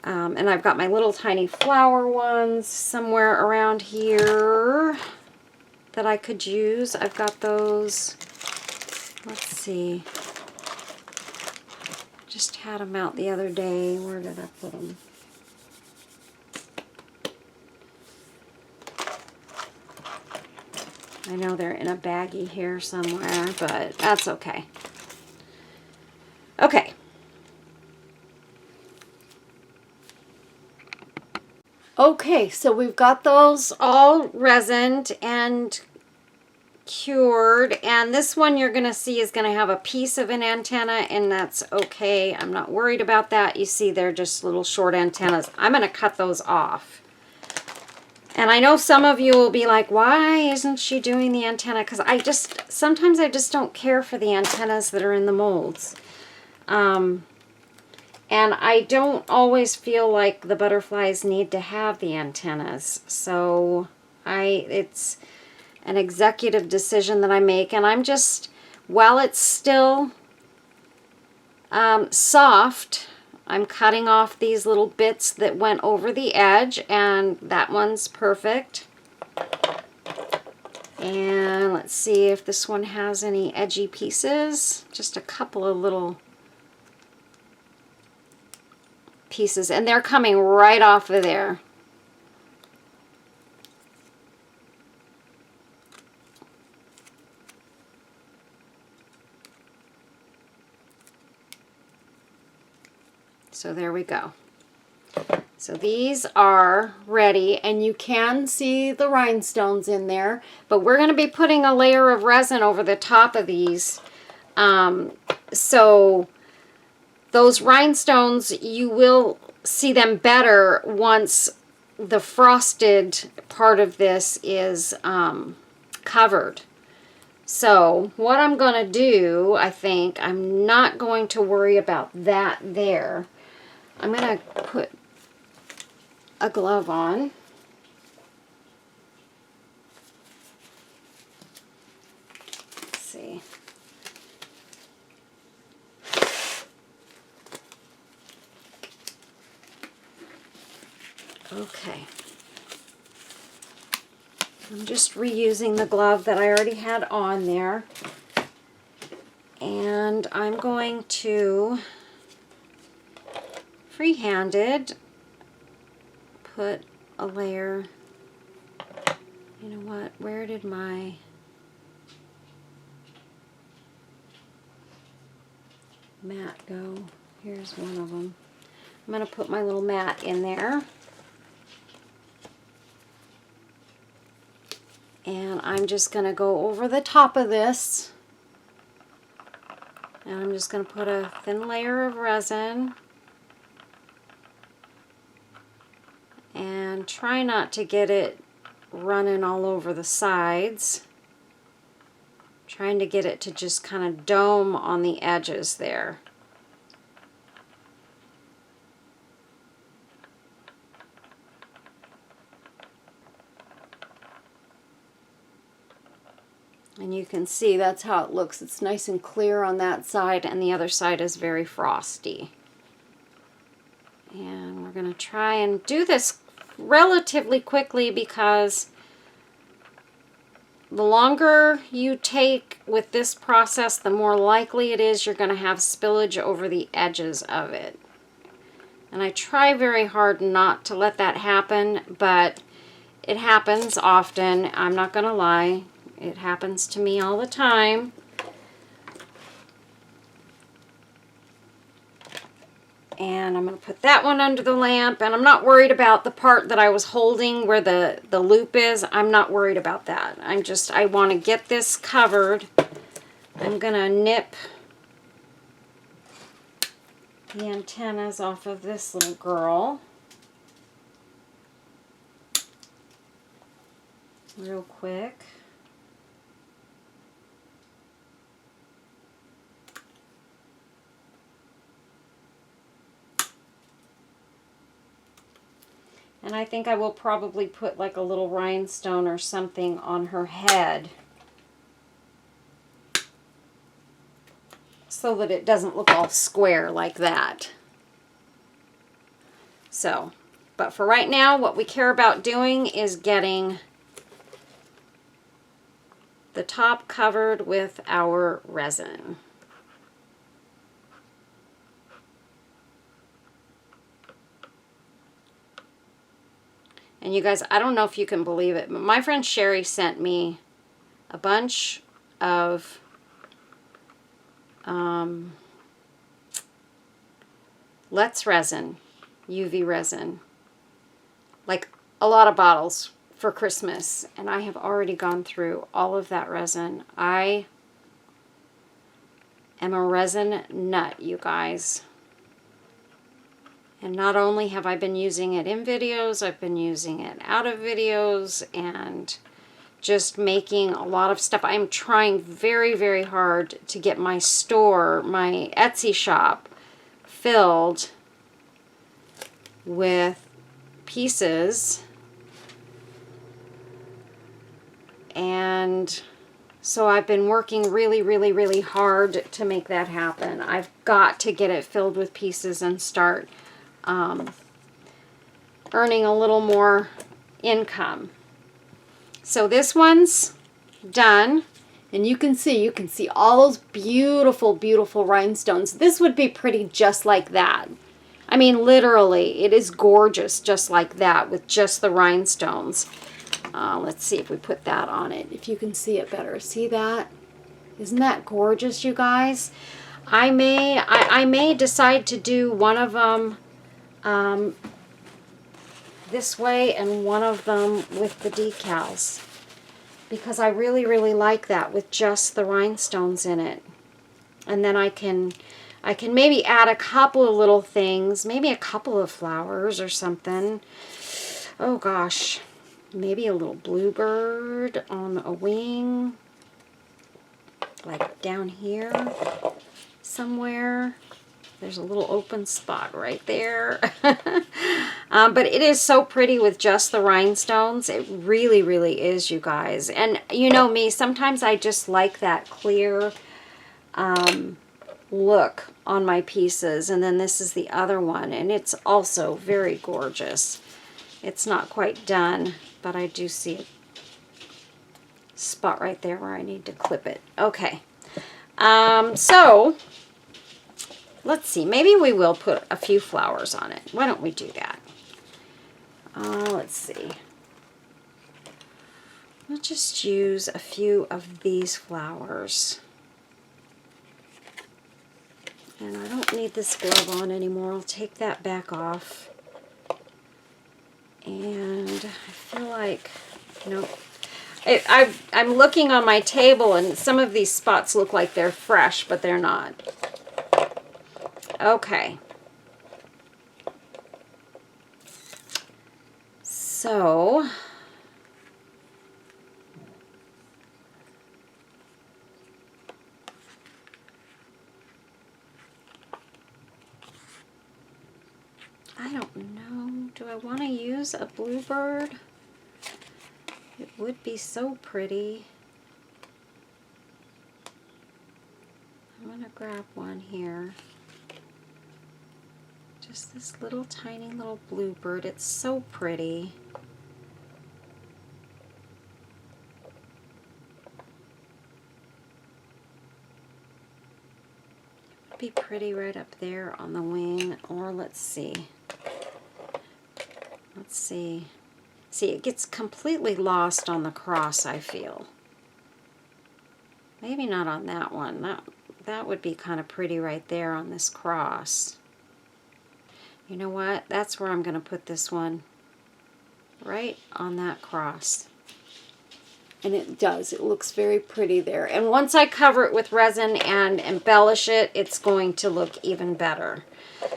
and I've got my little tiny flower ones somewhere around here that I could use. I've got those. Let's see. Just had them out the other day. Where did I put them? I know they're in a baggie here somewhere, but that's okay. Okay. Okay, so we've got those all resined and cured, and this one you're going to see is going to have a piece of an antenna, and that's okay. I'm not worried about that. You see they're just little short antennas. I'm going to cut those off. And I know some of you will be like, why isn't she doing the antenna? Because sometimes I just don't care for the antennas that are in the molds. And I don't always feel like the butterflies need to have the antennas. So it's an executive decision that I make. And I'm just, while it's still soft, I'm cutting off these little bits that went over the edge, and that one's perfect. And let's see if this one has any edgy pieces. Just a couple of little pieces, and they're coming right off of there. So there we go. So these are ready, and you can see the rhinestones in there, but we're going to be putting a layer of resin over the top of these. So those rhinestones, you will see them better once the frosted part of this is covered. So what I'm going to do, I think, I'm not going to worry about that there. I'm going to put a glove on. Let's see. Okay. I'm just reusing the glove that I already had on there. And I'm going to free-handed put a layer. You know what? Where did my mat go? Here's one of them. I'm going to put my little mat in there. And I'm just going to go over the top of this. And I'm just going to put a thin layer of resin. And try not to get it running all over the sides. Trying to get it to just kind of dome on the edges there. And you can see that's how it looks. It's nice and clear on that side, and the other side is very frosty. And we're going to try and do this relatively quickly because the longer you take with this process, the more likely it is you're going to have spillage over the edges of it. And I try very hard not to let that happen, but it happens often. I'm not going to lie. It happens to me all the time. And I'm going to put that one under the lamp. And I'm not worried about the part that I was holding where the loop is. I'm not worried about that. I want to get this covered. I'm going to nip the antennas off of this little girl real quick. And I think I will probably put like a little rhinestone or something on her head so that it doesn't look all square like that. So, but for right now, what we care about doing is getting the top covered with our resin. And you guys, I don't know if you can believe it, but my friend Sherry sent me a bunch of Let's Resin, UV resin, like a lot of bottles for Christmas, and I have already gone through all of that resin. I am a resin nut, you guys. And not only have I been using it in videos, I've been using it out of videos and just making a lot of stuff. I'm trying very, very hard to get my store, my Etsy shop, filled with pieces. And so I've been working really, really, really hard to make that happen. I've got to get it filled with pieces and start earning a little more income. So this one's done, and you can see all those beautiful, beautiful rhinestones. This would be pretty just like that. I mean, literally, it is gorgeous just like that with just the rhinestones. Let's see if we put that on it, if you can see it better. See that? Isn't that gorgeous, you guys? I may decide to do one of them this way and one of them with the decals, because I really, really like that with just the rhinestones in it. And then I can maybe add a couple of little things, maybe a couple of flowers or something. Oh gosh, maybe a little bluebird on a wing. like down here somewhere. There's a little open spot right there. But it is so pretty with just the rhinestones. It really, really is, you guys. And you know me, sometimes I just like that clear look on my pieces. And then this is the other one, and it's also very gorgeous. It's not quite done, but I do see a spot right there where I need to clip it. Okay. So let's see, maybe we will put a few flowers on it. Why don't we do that? Let's see. We'll just use a few of these flowers. And I don't need this glove on anymore. I'll take that back off. And I feel like, nope. I'm looking on my table, and some of these spots look like they're fresh, but they're not. Okay. So, I don't know. Do I want to use a bluebird? It would be so pretty. I'm going to grab one here. Just this little tiny little bluebird. It's so pretty. It would be pretty right up there on the wing. Or let's see. Let's see. See, it gets completely lost on the cross, I feel. Maybe not on that one. That would be kind of pretty right there on this cross. You know what? That's where I'm going to put this one. Right on that cross. And it does. It looks very pretty there. And once I cover it with resin and embellish it, it's going to look even better.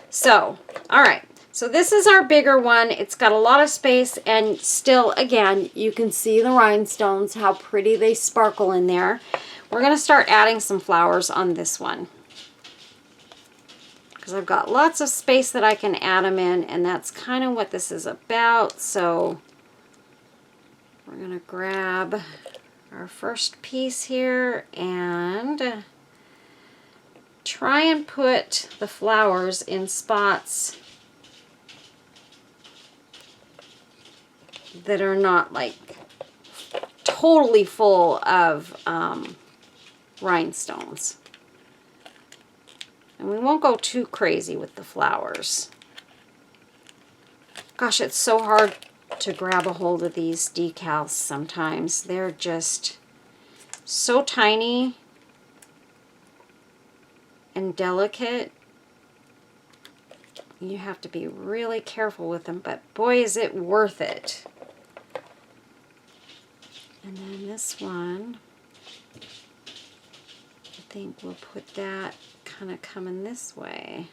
So, all right. So this is our bigger one. It's got a lot of space, and still, again, you can see the rhinestones, how pretty they sparkle in there. We're going to start adding some flowers on this one, because I've got lots of space that I can add them in, and that's kind of what this is about. So we're going to grab our first piece here and try and put the flowers in spots that are not like totally full of rhinestones. And we won't go too crazy with the flowers. Gosh, it's so hard to grab a hold of these decals sometimes. They're just so tiny and delicate. You have to be really careful with them, but boy, is it worth it. And then this one, I think we'll put that kind of coming this way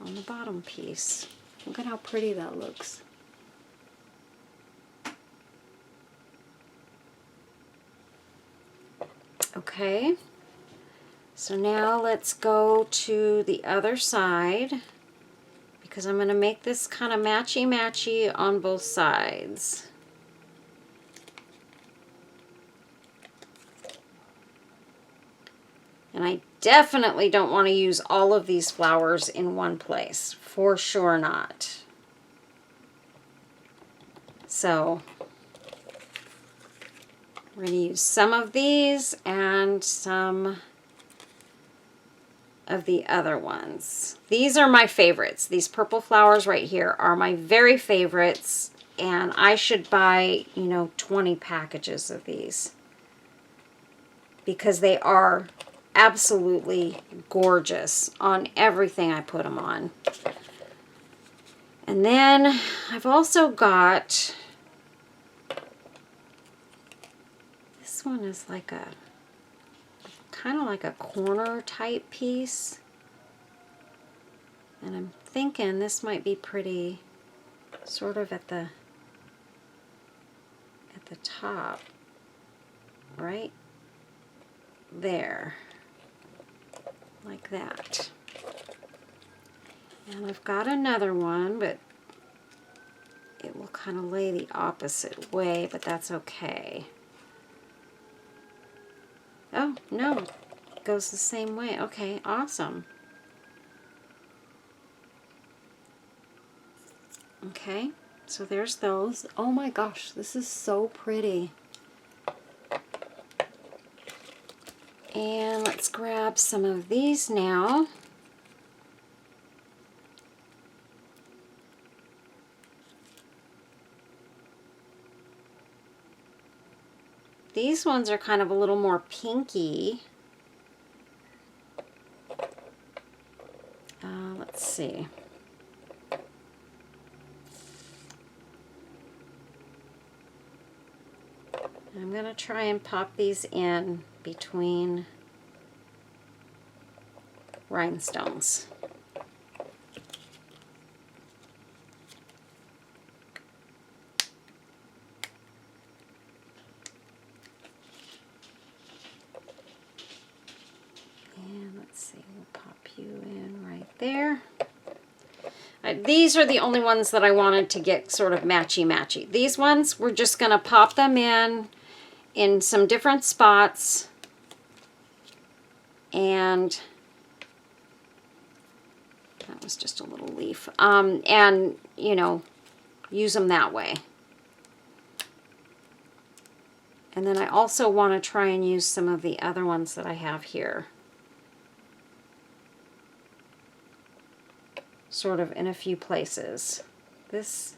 on the bottom piece. Look at how pretty that looks. Okay, so now let's go to the other side, because I'm going to make this kind of matchy-matchy on both sides. And I definitely don't want to use all of these flowers in one place. For sure not. So we're going to use some of these and some of the other ones. These are my favorites. These purple flowers right here are my very favorites. And I should buy, 20 packages of these, because they are absolutely gorgeous on everything I put them on. And then I've also got, this one is like a, kind of like a corner type piece. And I'm thinking this might be pretty sort of at the top, right? there, like that. And I've got another one, but it will kind of lay the opposite way, but that's okay. Oh, no, it goes the same way. Okay, awesome. Okay, so there's those. Oh my gosh, this is so pretty. And let's grab some of these now. These ones are kind of a little more pinky. Let's see. I'm going to try and pop these in between rhinestones. And let's see, we'll pop you in right there. These are the only ones that I wanted to get sort of matchy-matchy. These ones, we're just going to pop them in some different spots, and that was just a little leaf, and you know, use them that way. And then I also want to try and use some of the other ones that I have here, sort of in a few places. This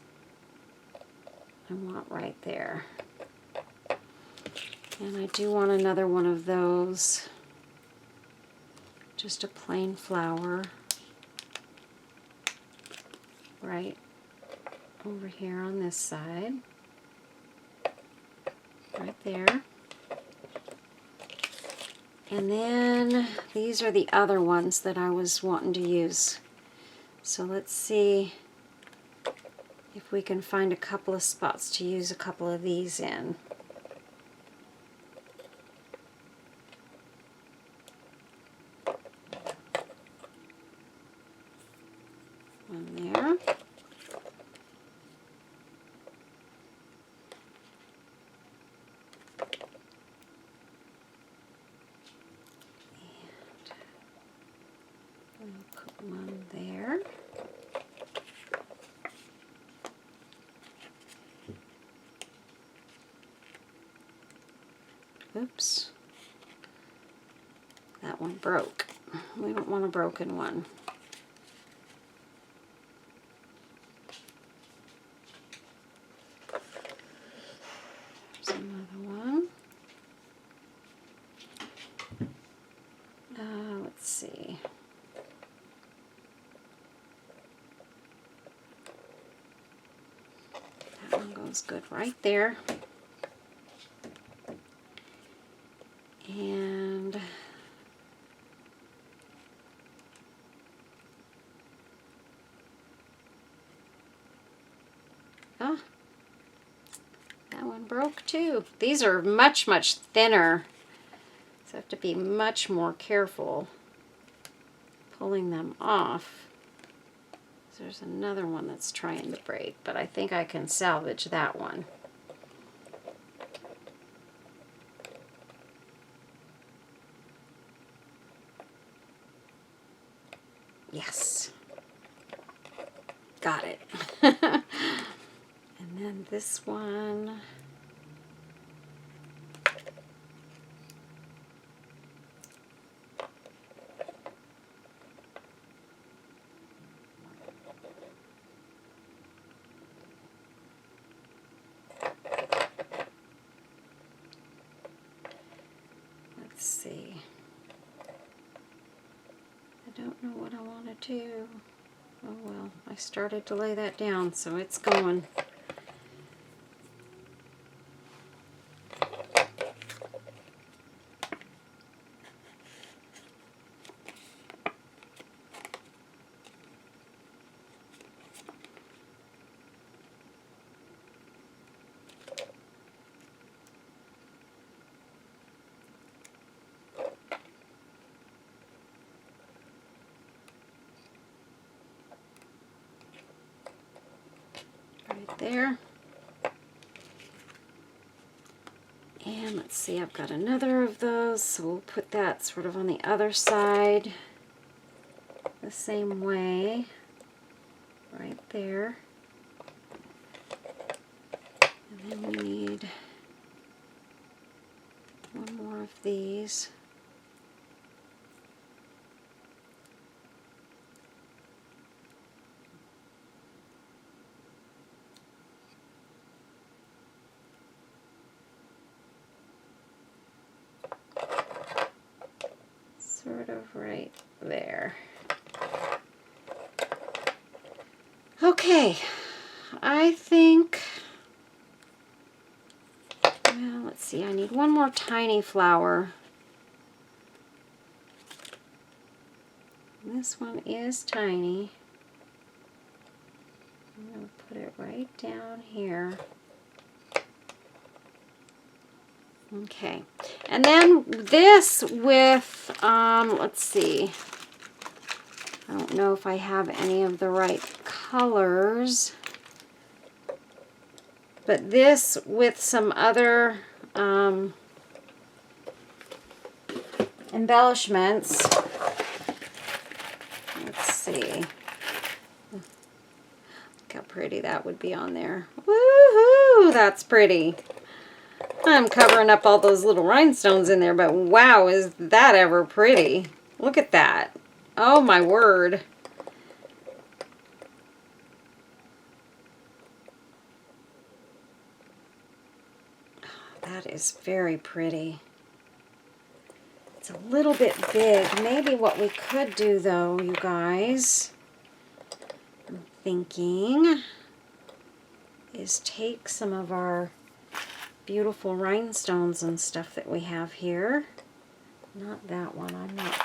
I want right there. And I do want another one of those, just a plain flower right over here on this side, right there. And then these are the other ones that I was wanting to use. So let's see if we can find a couple of spots to use a couple of these in. One there. And we'll put one there. Oops. That one broke. We don't want a broken one. There's another one. Let's see. That one goes good right there. And that one broke too. These are much, much thinner, so I have to be much more careful pulling them off. There's another one that's trying to break, but I think I can salvage that one. Yes. Got it. And then this one. Let's see. I don't know what I want to do. Oh well, I started to lay that down, so it's going. there. And let's see, I've got another of those, so we'll put that sort of on the other side the same way, right there. And then we need one more of these. Sort of right there. Okay, I think, well, let's see, I need one more tiny flower. This one is tiny. I'm going to put it right down here. Okay, and then this with, let's see, I don't know if I have any of the right colors, but this with some other embellishments. Let's see. Look how pretty that would be on there. Woohoo! That's pretty. I'm covering up all those little rhinestones in there, but wow, is that ever pretty. Look at that. Oh my word. That is very pretty. It's a little bit big. Maybe what we could do though, you guys, I'm thinking, is take some of our beautiful rhinestones and stuff that we have here. Not that one, I'm not.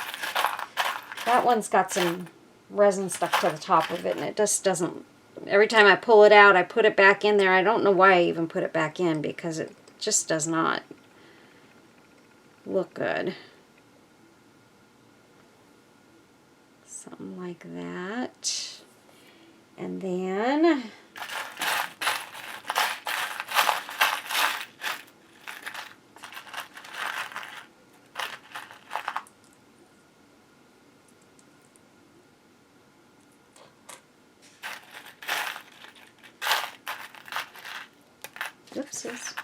That one's got some resin stuck to the top of it, and it just doesn't, every time I pull it out, I put it back in there. I don't know why I even put it back in, because it just does not look good. Something like that. And then oopsies.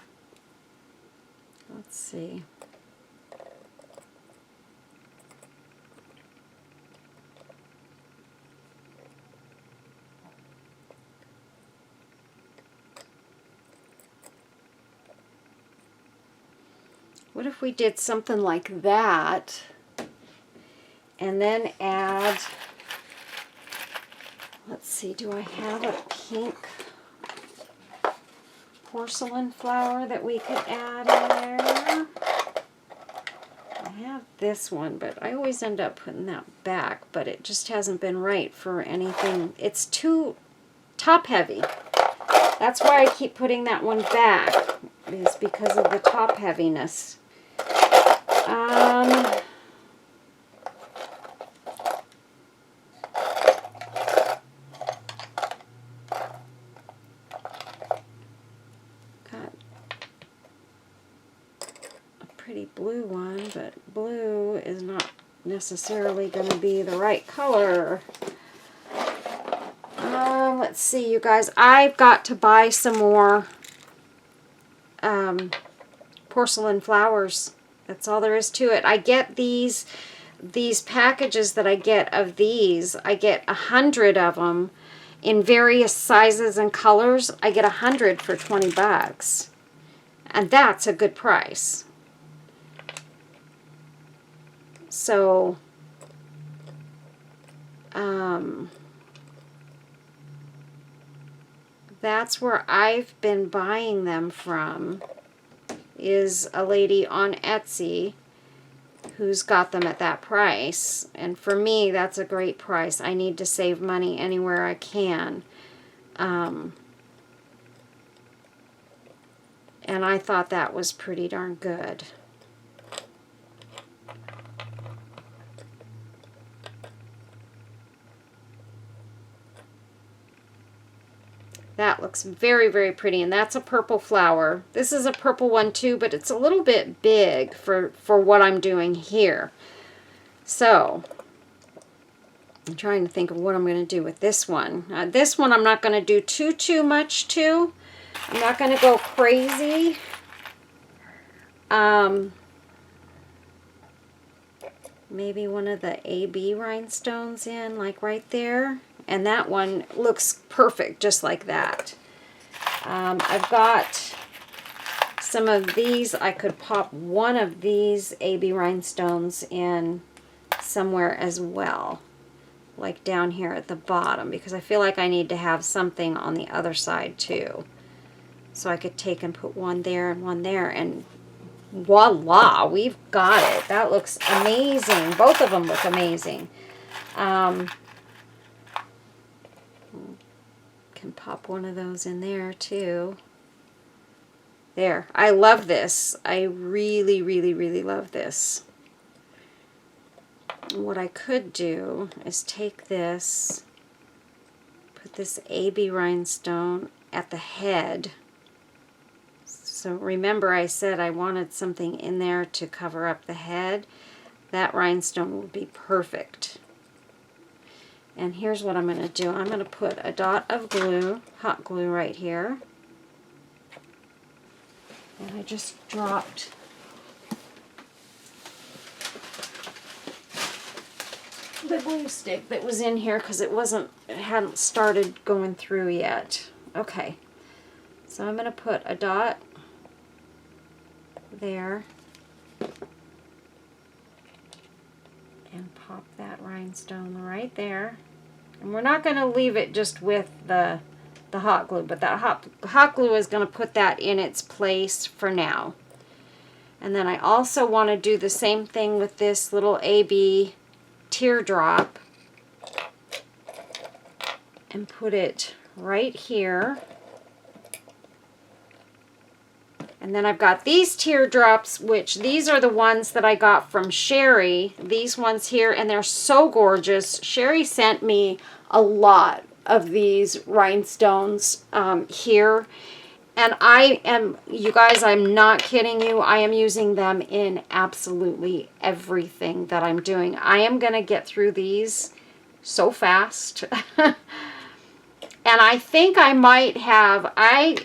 Let's see. What if we did something like that and then add, let's see, do I have a pink porcelain flower that we could add in there? I have this one, but I always end up putting that back, but it just hasn't been right for anything. It's too top heavy. That's why I keep putting that one back, is because of the top heaviness. Got a pretty blue one, but blue is not necessarily going to be the right color. Let's see, you guys. I've got to buy some more porcelain flowers. That's all there is to it. I get these packages that I get of these. I get 100 of them in various sizes and colors. I get 100 for 20 bucks. And that's a good price. So, that's where I've been buying them from, is a lady on Etsy who's got them at that price. And for me, that's a great price. I need to save money anywhere I can. And I thought that was pretty darn good. That looks very, very pretty, and that's a purple flower. This is a purple one too, but it's a little bit big for what I'm doing here. So, I'm trying to think of what I'm going to do with this one. This one I'm not going to do too much to. I'm not going to go crazy. Maybe one of the AB rhinestones in, like right there. And that one looks perfect, just like that. I've got some of these. I could pop one of these AB rhinestones in somewhere as well, like down here at the bottom, because I feel like I need to have something on the other side too. So I could take and put one there and one there, and voila, we've got it. That looks amazing. Both of them look amazing. Can pop one of those in there too. There. I love this. I really, really, really love this. What I could do is take this, put this AB rhinestone at the head. So remember I said I wanted something in there to cover up the head. That rhinestone would be perfect. And here's what I'm going to do. I'm going to put a dot of glue, hot glue right here. And I just dropped the glue stick that was in here because it hadn't started going through yet. Okay. So I'm going to put a dot there and pop that rhinestone right there. And we're not going to leave it just with the hot glue, but that hot glue is going to put that in its place for now. And then I also want to do the same thing with this little AB teardrop and put it right here. And then I've got these teardrops, which these are the ones that I got from Sherry. These ones here, and they're so gorgeous. Sherry sent me a lot of these rhinestones here. And you guys, I'm not kidding you. I am using them in absolutely everything that I'm doing. I am going to get through these so fast. And I think I might have, I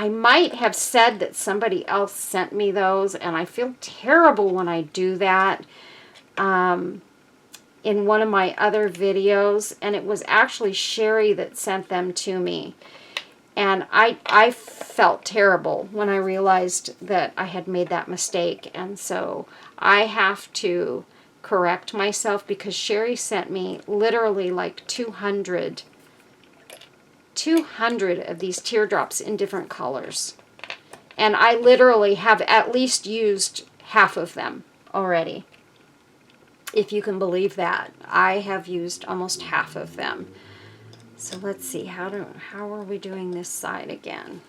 might have said that somebody else sent me those, and I feel terrible when I do that in one of my other videos, and it was actually Sherry that sent them to me. And I felt terrible when I realized that I had made that mistake, and so I have to correct myself because Sherry sent me literally like 200 of these teardrops in different colors. And I literally have at least used half of them already. If you can believe that. I have used almost half of them. So let's see, how are we doing this side again?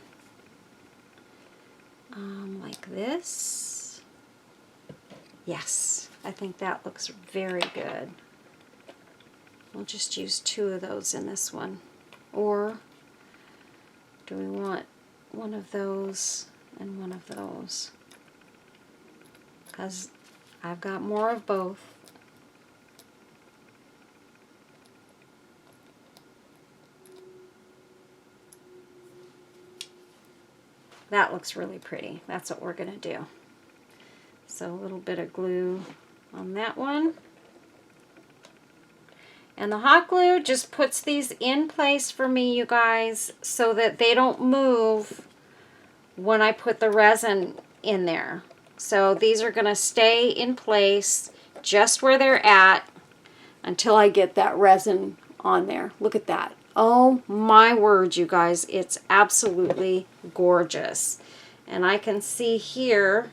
Like this. Yes, I think that looks very good. We'll just use 2 of those in this one. Or do we want one of those and one of those? Because I've got more of both. That looks really pretty. That's what we're going to do. So a little bit of glue on that one. And the hot glue just puts these in place for me, you guys, so that they don't move when I put the resin in there. So these are going to stay in place just where they're at until I get that resin on there. Look at that. Oh my word, you guys, it's absolutely gorgeous. And I can see here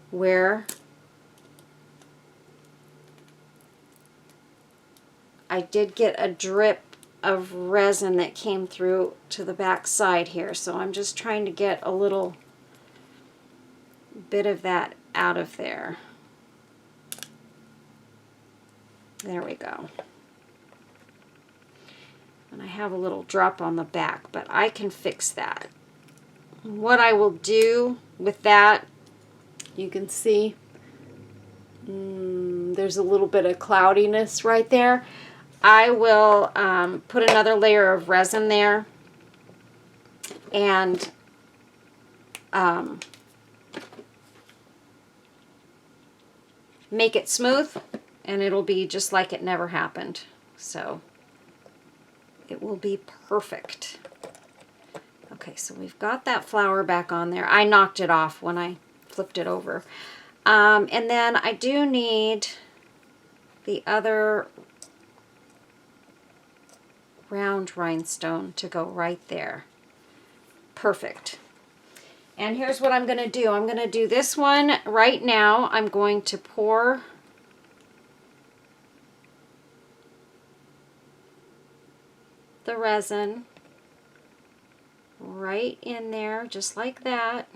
where I did get a drip of resin that came through to the back side here. So I'm just trying to get a little bit of that out of there. There we go. I have a little drop on the back, but I can fix that. What I will do with that, you can see there's a little bit of cloudiness right there. I will put another layer of resin there and make it smooth, and it'll be just like it never happened. So it will be perfect. Okay, so we've got that flower back on there. I knocked it off when I flipped it over. And then I do need the other round rhinestone to go right there. Perfect. And here's what I'm going to do. I'm going to do this one right now. I'm going to pour the resin right in there, just like that,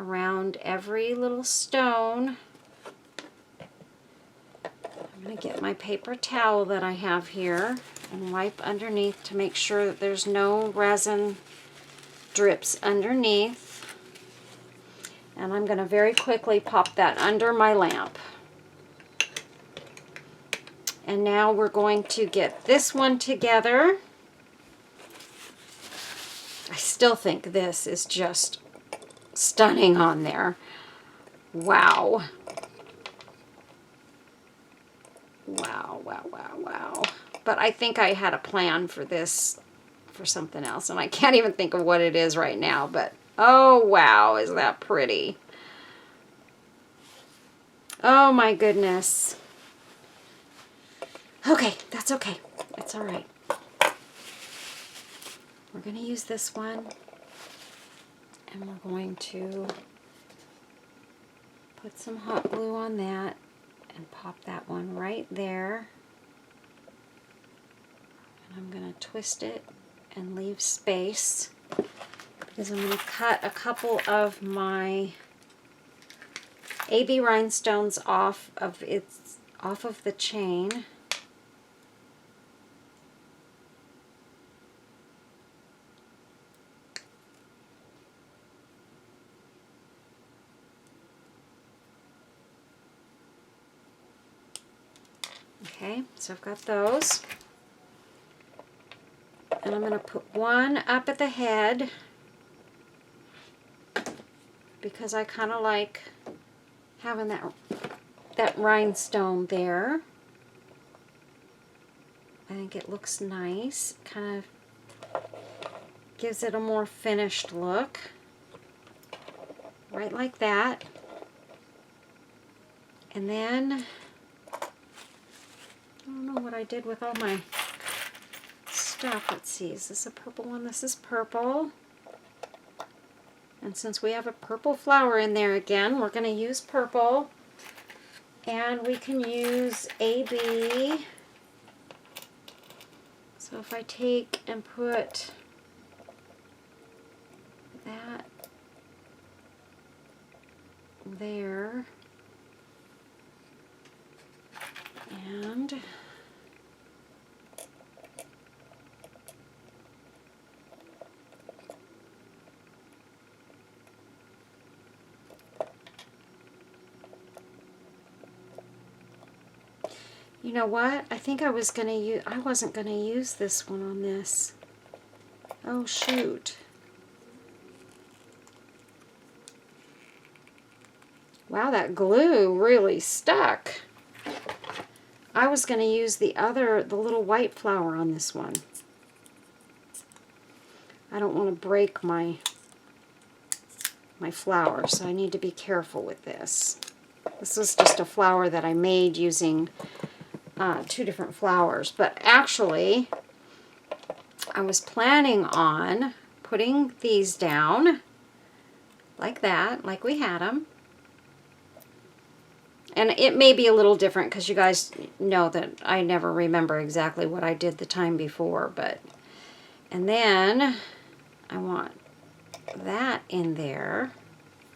around every little stone. I'm going to get my paper towel that I have here and wipe underneath to make sure that there's no resin drips underneath. And I'm going to very quickly pop that under my lamp. And now we're going to get this one together. I still think this is just stunning on there. Wow. Wow, wow, wow, wow. But I think I had a plan for this, for something else, and I can't even think of what it is right now, but oh wow, is that pretty. Oh my goodness. Okay, that's okay. It's all right. We're going to use this one, and we're going to put some hot glue on that and pop that one right there. And I'm going to twist it and leave space because I'm going to cut a couple of my AB rhinestones off of the chain. Okay, so I've got those. And I'm going to put one up at the head because I kind of like having that rhinestone there. I think it looks nice. Kind of gives it a more finished look. Right like that. And then I don't know what I did with all my stuff. Let's see, is this a purple one? This is purple. And since we have a purple flower in there again, we're going to use purple. And we can use AB. So if I take and put that there, and you know what? I think I wasn't going to use this one on this. Oh shoot. Wow, that glue really stuck. I was going to use the little white flower on this one. I don't want to break my flower, so I need to be careful with this. This was just a flower that I made using 2 different flowers, but actually I was planning on putting these down like that, like we had them. And it may be a little different because you guys know that I never remember exactly what I did the time before, but and then I want that in there,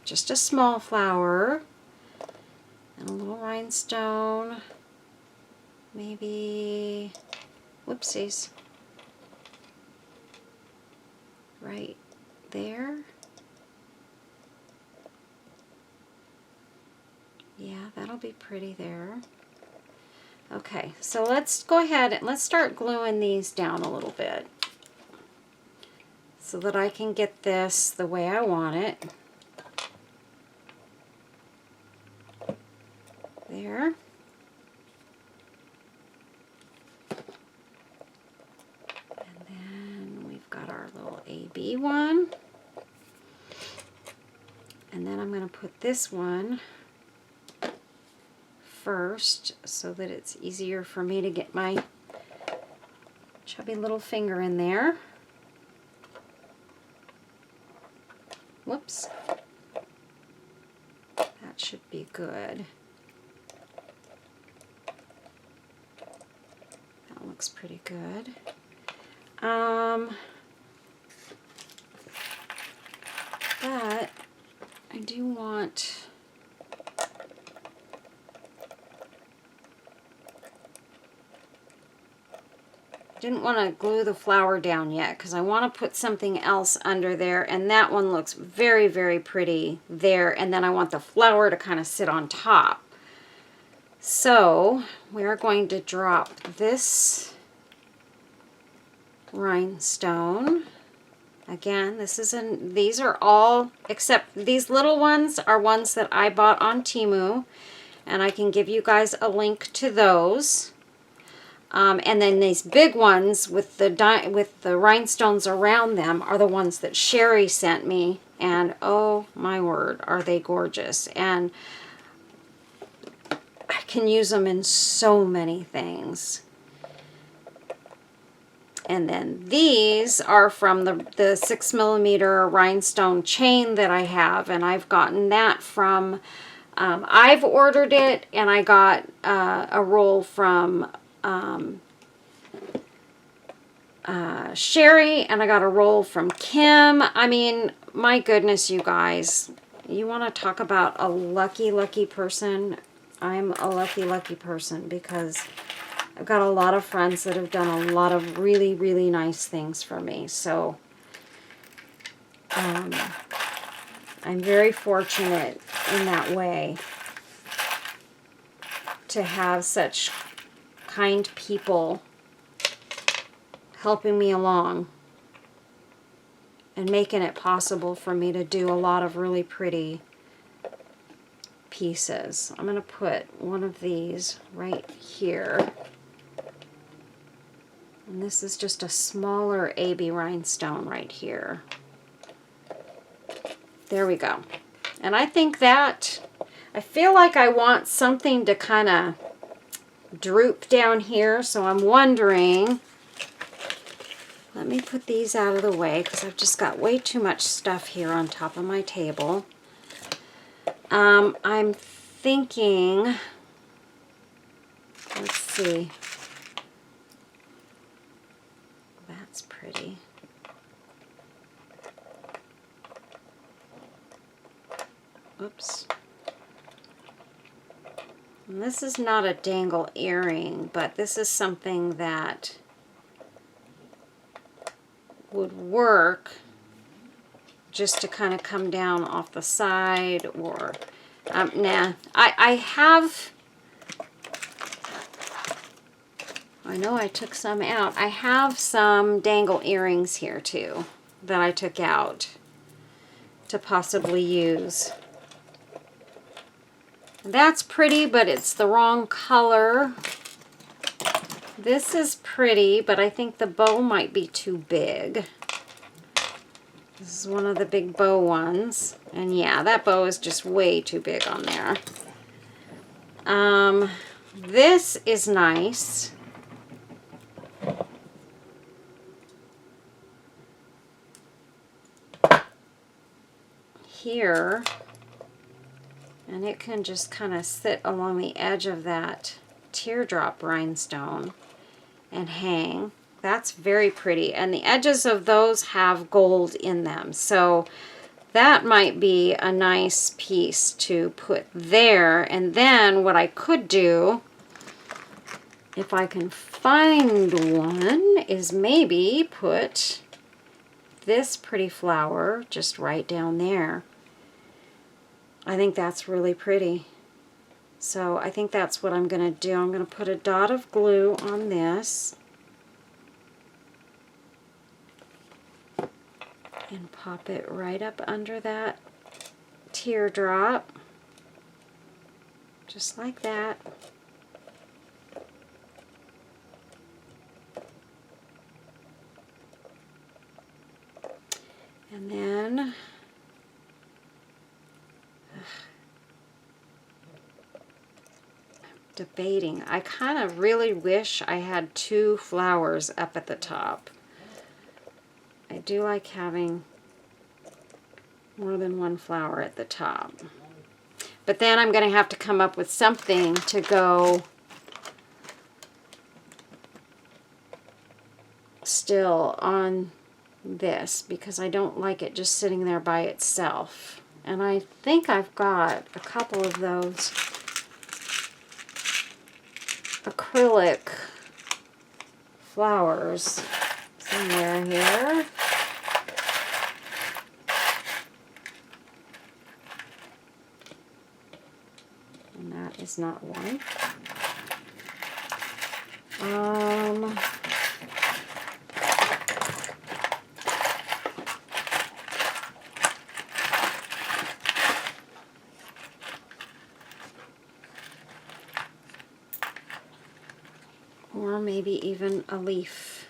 just a small flower and a little rhinestone maybe, whoopsies, right there. Yeah, that'll be pretty there. Okay, so let's go ahead and let's start gluing these down a little bit so that I can get this the way I want it. There. And then we've got our little AB one. And then I'm going to put this one first so that it's easier for me to get my chubby little finger in there. Whoops. That should be good. That looks pretty good. But I do want didn't want to glue the flower down yet because I want to put something else under there, and that one looks very, very pretty there, and then I want the flower to kind of sit on top. So we're going to drop this rhinestone. Again, these are all, except these little ones are ones that I bought on Temu, and I can give you guys a link to those. And then these big ones with the rhinestones around them are the ones that Sherry sent me, and oh my word, are they gorgeous. And I can use them in so many things. And then these are from the 6mm rhinestone chain that I have, and I've gotten that from, I've ordered it, and I got a roll from Sherry, and I got a roll from Kim. I mean, my goodness, you guys, you want to talk about a lucky, lucky person? I'm a lucky, lucky person because I've got a lot of friends that have done a lot of really, really nice things for me. So I'm very fortunate in that way to have such kind people helping me along and making it possible for me to do a lot of really pretty pieces. I'm going to put one of these right here. And this is just a smaller AB rhinestone right here. There we go. And I think that, I feel like I want something to kind of droop down here, so I'm wondering, let me put these out of the way because I've just got way too much stuff here on top of my table. I'm thinking, let's see, that's pretty. Oops. And this is not a dangle earring, but this is something that would work just to kind of come down off the side, or nah, I know I took some out. I have some dangle earrings here too that I took out to possibly use. That's pretty, but it's the wrong color. This is pretty, but I think the bow might be too big. This is one of the big bow ones. And yeah, that bow is just way too big on there. This is nice. Here. And it can just kind of sit along the edge of that teardrop rhinestone and hang. That's very pretty. And the edges of those have gold in them. So that might be a nice piece to put there. And then what I could do if I can find one, is maybe put this pretty flower just right down there. I think that's really pretty. So I think that's what I'm going to do. I'm going to put a dot of glue on this and pop it right up under that teardrop, just like that. And then debating. I kind of really wish I had 2 flowers up at the top. I do like having more than 1 flower at the top. But then I'm going to have to come up with something to go still on this, because I don't like it just sitting there by itself. And I think I've got a couple of those acrylic flowers somewhere here. And that is not one. Or maybe even a leaf.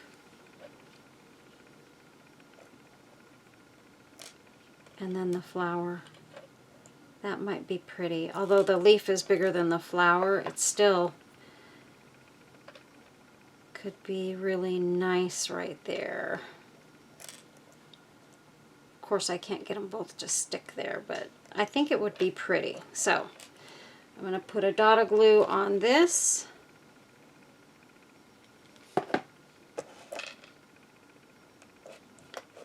And then the flower. That might be pretty. Although the leaf is bigger than the flower, it still could be really nice right there. Of course, I can't get them both to stick there, but I think it would be pretty. So I'm going to put a dot of glue on this.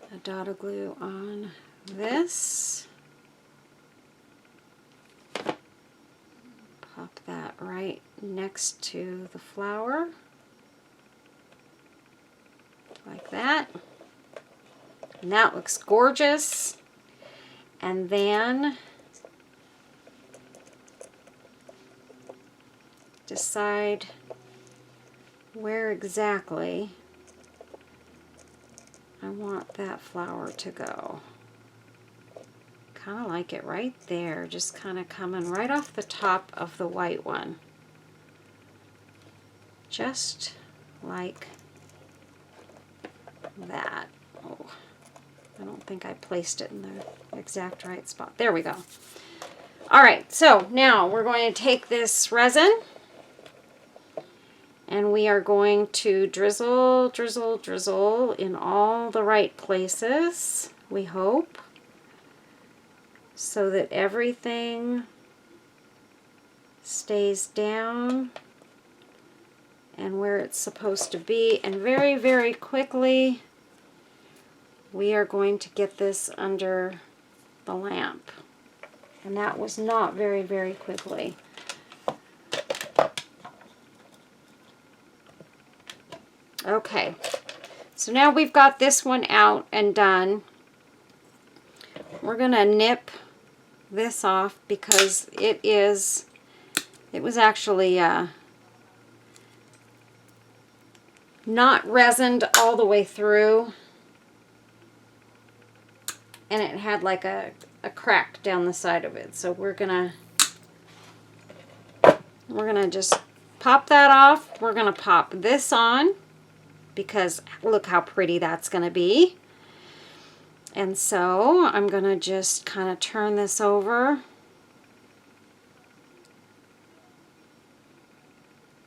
A dot of glue on this. Pop that right next to the flower, like that. And that looks gorgeous. And then decide where exactly I want that flower to go. Kind of like it right there, just kind of coming right off the top of the white one. Just like that. Oh, I don't think I placed it in the exact right spot. There we go. All right, so now we're going to take this resin and we are going to drizzle, drizzle, drizzle in all the right places, we hope, so that everything stays down and where it's supposed to be. And very, very quickly, we are going to get this under the lamp. And that was not very, very quickly. Okay, so now we've got this one out and done. We're gonna nip this off because it was actually not resined all the way through, and it had like a crack down the side of it. So we're gonna just pop that off. We're gonna pop this on because look how pretty that's gonna be. And so I'm gonna just kind of turn this over.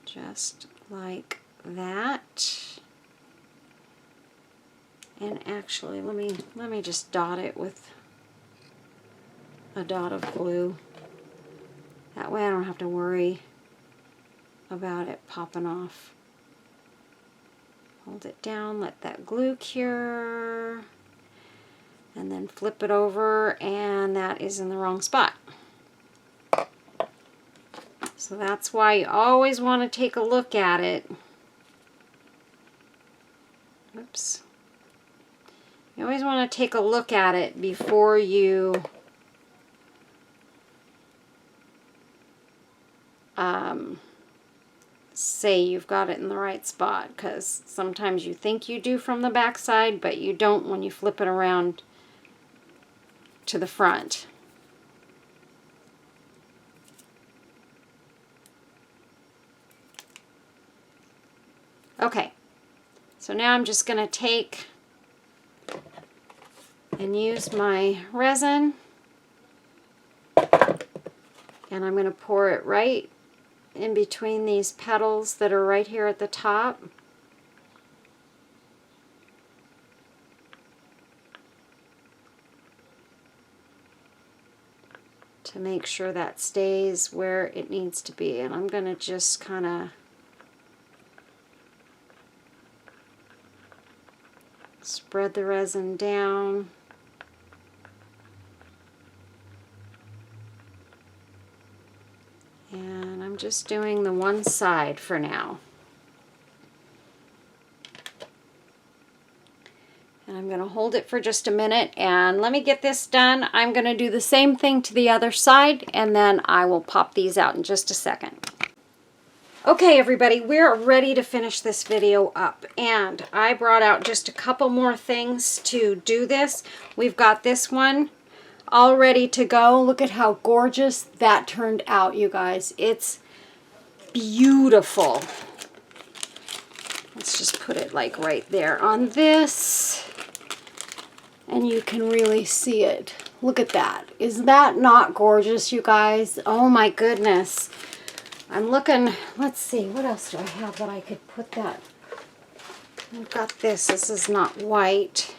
Just like that. And actually, let me just dot it with a dot of glue. That way I don't have to worry about it popping off. Hold it down, let that glue cure, and then flip it over, and that is in the wrong spot. So So that's why you always want to take a look at it. Oops. You always want to take a look at it before you say you've got it in the right spot, because sometimes you think you do from the back side, but you don't when you flip it around to the front. Okay, so now I'm just going to take and use my resin, and I'm going to pour it right in between these petals that are right here at the top. To make sure that stays where it needs to be. And I'm going to just kind of spread the resin down. And I'm just doing the one side for now. And I'm going to hold it for just a minute, and let me get this done. I'm going to do the same thing to the other side, and then I will pop these out in just a second. Okay, everybody, we're ready to finish this video up, and I brought out just a couple more things to do this. We've got this one all ready to go. Look at how gorgeous that turned out, you guys. It's beautiful. Let's just put it like right there on this, and you can really see it. Look at that. Is that not gorgeous, you guys? Oh my goodness. I'm looking, let's see, what else do I have that I could put that? I've got this. This is not white.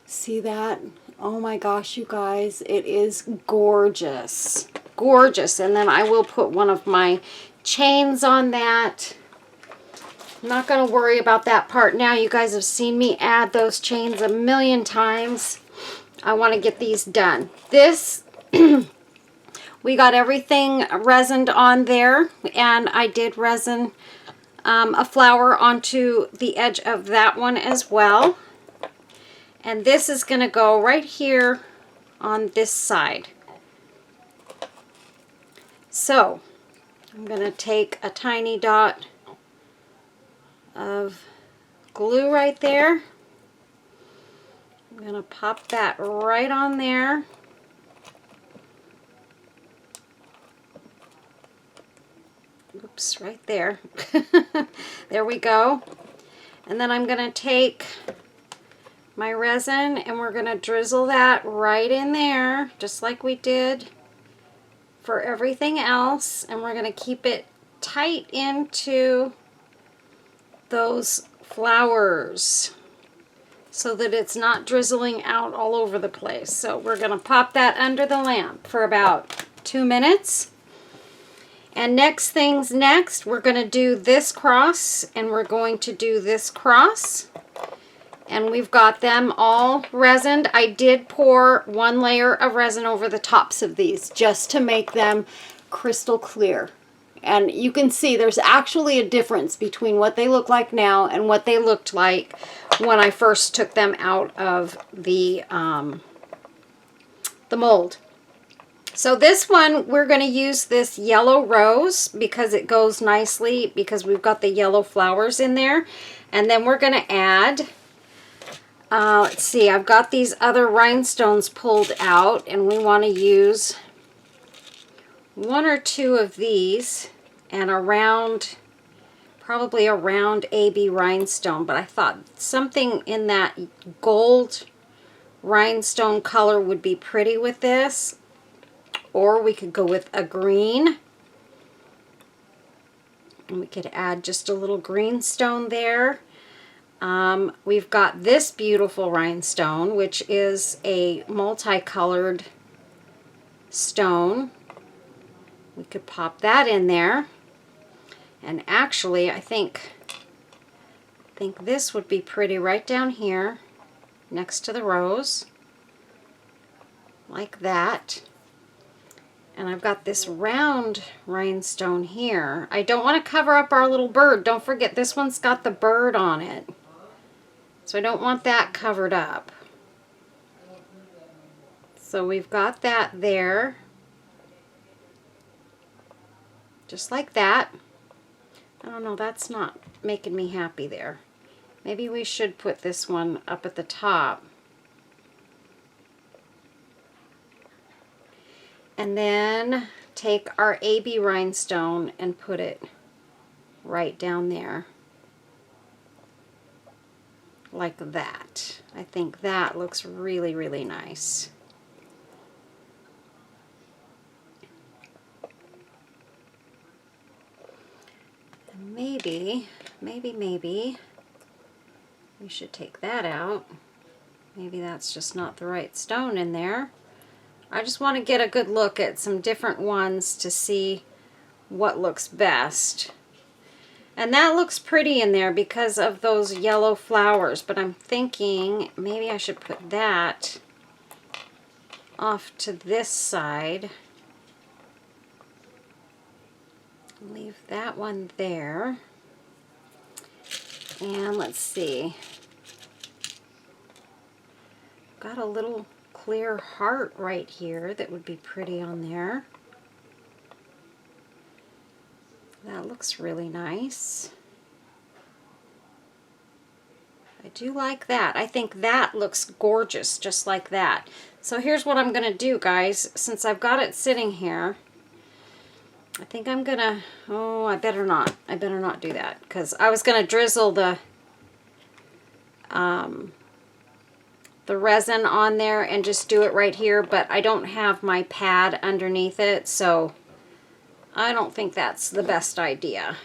See that? Oh my gosh, you guys, it is gorgeous. Gorgeous. And then I will put one of my chains on that. I'm not going to worry about that part now. You guys have seen me add those chains a million times. I want to get these done. This, we got everything resined on there, and I did resin a flower onto the edge of that one as well. And this is going to go right here on this side. So I'm going to take a tiny dot of glue right there. I'm going to pop that right on there. Oops, right there. There we go. And then I'm going to take my resin and we're going to drizzle that right in there, just like we did for everything else. And we're going to keep it tight into those flowers so that it's not drizzling out all over the place. So we're going to pop that under the lamp for about 2 minutes. And next things next, we're going to do this cross, and we're going to do this cross. And we've got them all resined. I did pour 1 layer of resin over the tops of these just to make them crystal clear. And you can see there's actually a difference between what they look like now and what they looked like when I first took them out of the mold. So this one, we're going to use this yellow rose because it goes nicely because we've got the yellow flowers in there. And then we're going to add, let's see, I've got these other rhinestones pulled out, and we want to use 1 or 2 of these and probably a round AB rhinestone. But I thought something in that gold rhinestone color would be pretty with this. Or we could go with a green. And we could add just a little green stone there. We've got this beautiful rhinestone, which is a multicolored stone. We could pop that in there. And actually, I think this would be pretty right down here next to the rose. Like that. And I've got this round rhinestone here. I don't want to cover up our little bird. Don't forget, this one's got the bird on it. So I don't want that covered up. So we've got that there. Just like that. I don't know, that's not making me happy there. Maybe we should put this one up at the top. And then take our AB rhinestone and put it right down there. Like that. I think that looks really, really nice. And maybe we should take that out. Maybe that's just not the right stone in there. I just want to get a good look at some different ones to see what looks best. And that looks pretty in there because of those yellow flowers, but I'm thinking maybe I should put that off to this side. Leave that one there. And let's see. Got a little clear heart right here that would be pretty on there. That looks really nice. I do like that. I think that looks gorgeous just like that. So here's what I'm going to do, guys. Since I've got it sitting here, I think I'm going to, oh, I better not. I better not do that because I was going to drizzle the resin on there and just do it right here, but I don't have my pad underneath it, so I don't think that's the best idea.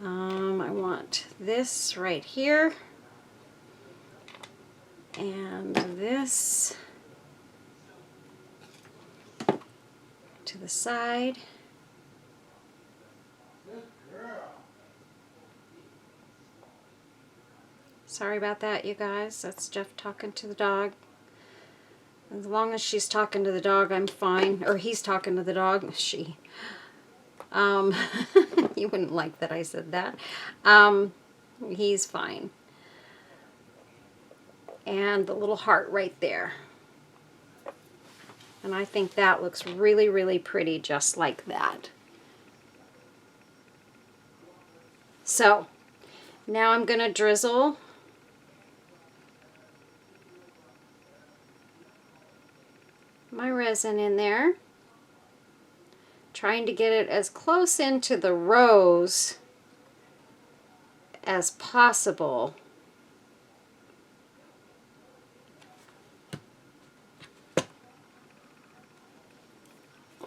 I want this right here and this to the side. Sorry about that, you guys. That's Jeff talking to the dog. As long as she's talking to the dog, I'm fine. Or he's talking to the dog. She. You wouldn't like that I said that. He's fine. And the little heart right there. And I think that looks really, really pretty just like that. So, now I'm going to drizzle my resin in there. Trying to get it as close into the rose as possible.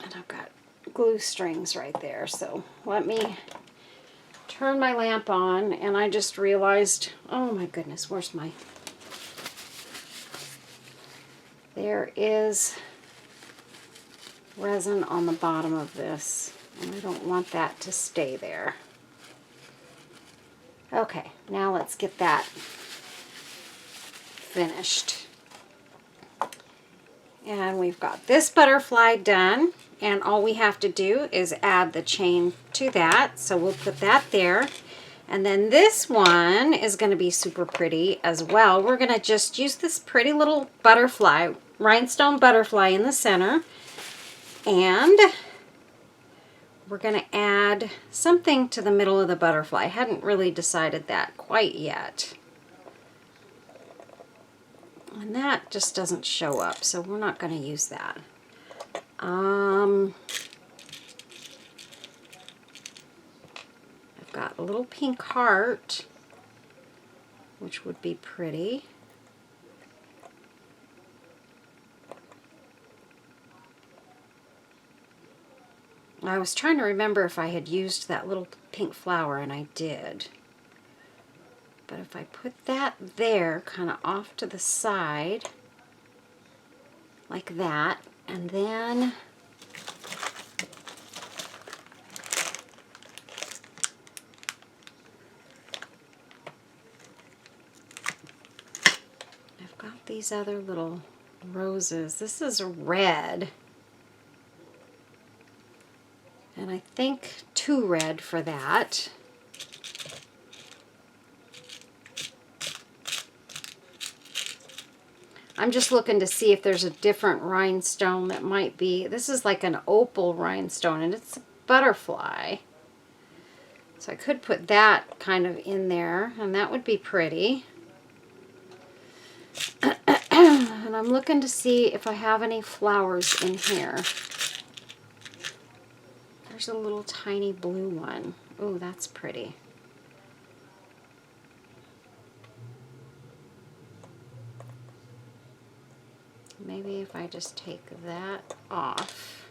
And I've got glue strings right there, so let me turn my lamp on, and I just realized, oh my goodness, where's my... There is resin on the bottom of this, and I don't want that to stay there. Okay, now let's get that finished. And we've got this butterfly done, and all we have to do is add the chain to that, so we'll put that there. And then this one is going to be super pretty as well. We're going to just use this pretty little butterfly, rhinestone butterfly in the center. And we're going to add something to the middle of the butterfly. I hadn't really decided that quite yet. And that just doesn't show up, so we're not going to use that. I've got a little pink heart, which would be pretty. I was trying to remember if I had used that little pink flower, and I did. But if I put that there, kind of off to the side, like that, and then I've got these other little roses. This is red. And I think too red for that. I'm just looking to see if there's a different rhinestone that might be. This is like an opal rhinestone, and it's a butterfly. So I could put that kind of in there, and that would be pretty. And I'm looking to see if I have any flowers in here. There's a little tiny blue one. Ooh, that's pretty. Maybe if I just take that off.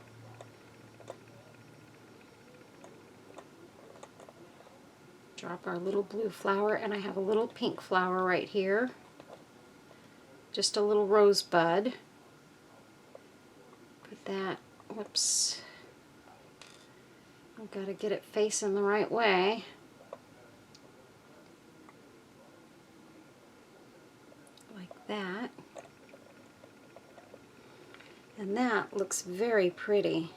Drop our little blue flower, and I have a little pink flower right here. Just a little rosebud. Put that, whoops. I've got to get it facing the right way. Like that. And that looks very pretty.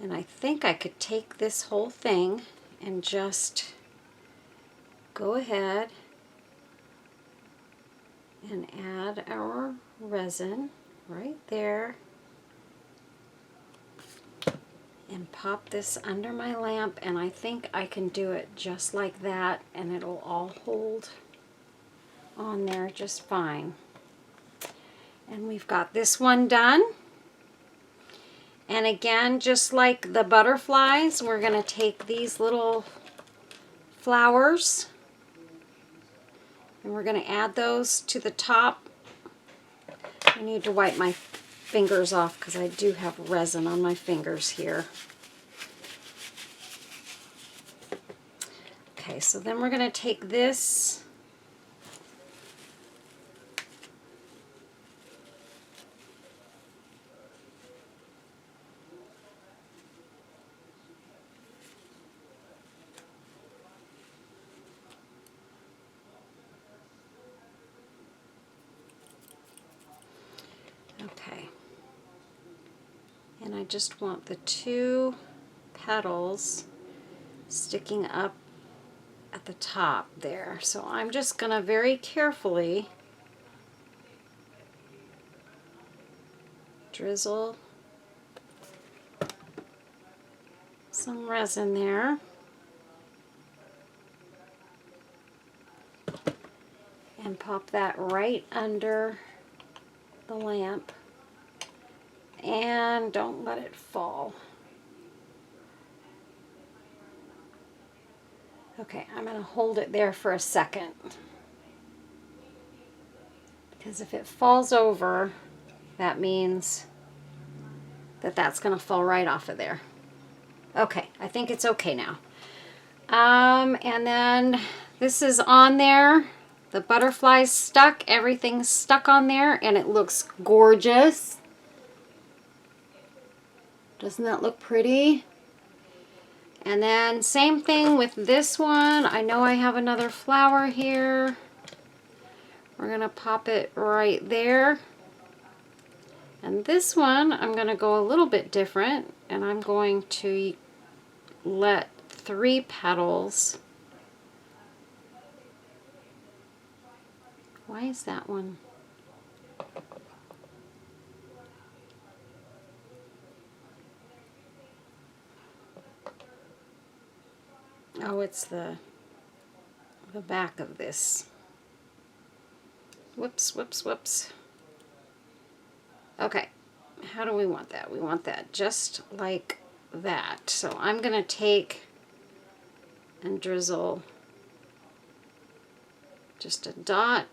And I think I could take this whole thing and just go ahead and add our resin right there and pop this under my lamp, and I think I can do it just like that, and it'll all hold on there just fine. And we've got this one done. And again, just like the butterflies, we're going to take these little flowers and we're going to add those to the top. I need to wipe my fingers off because I do have resin on my fingers here. Okay, so then we're going to take this and I just want the two petals sticking up at the top there. So I'm just going to very carefully drizzle some resin there. And pop that right under the lamp. And don't let it fall. Okay, I'm going to hold it there for a second. Because if it falls over, that means that that's going to fall right off of there. Okay, I think it's okay now. And then this is on there. The butterfly's stuck. Everything's stuck on there, and it looks gorgeous. Doesn't that look pretty? And then same thing with this one. I know I have another flower here. We're going to pop it right there. And this one, I'm going to go a little bit different, and I'm going to let 3 petals. Why is that one? Oh, it's the back of this. Whoops, whoops, whoops. Okay, how do we want that? We want that just like that. So I'm going to take and drizzle just a dot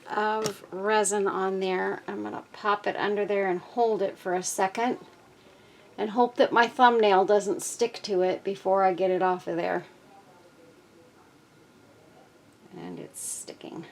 of resin on there. I'm going to pop it under there and hold it for a second and hope that my thumbnail doesn't stick to it before I get it off of there. And it's sticking.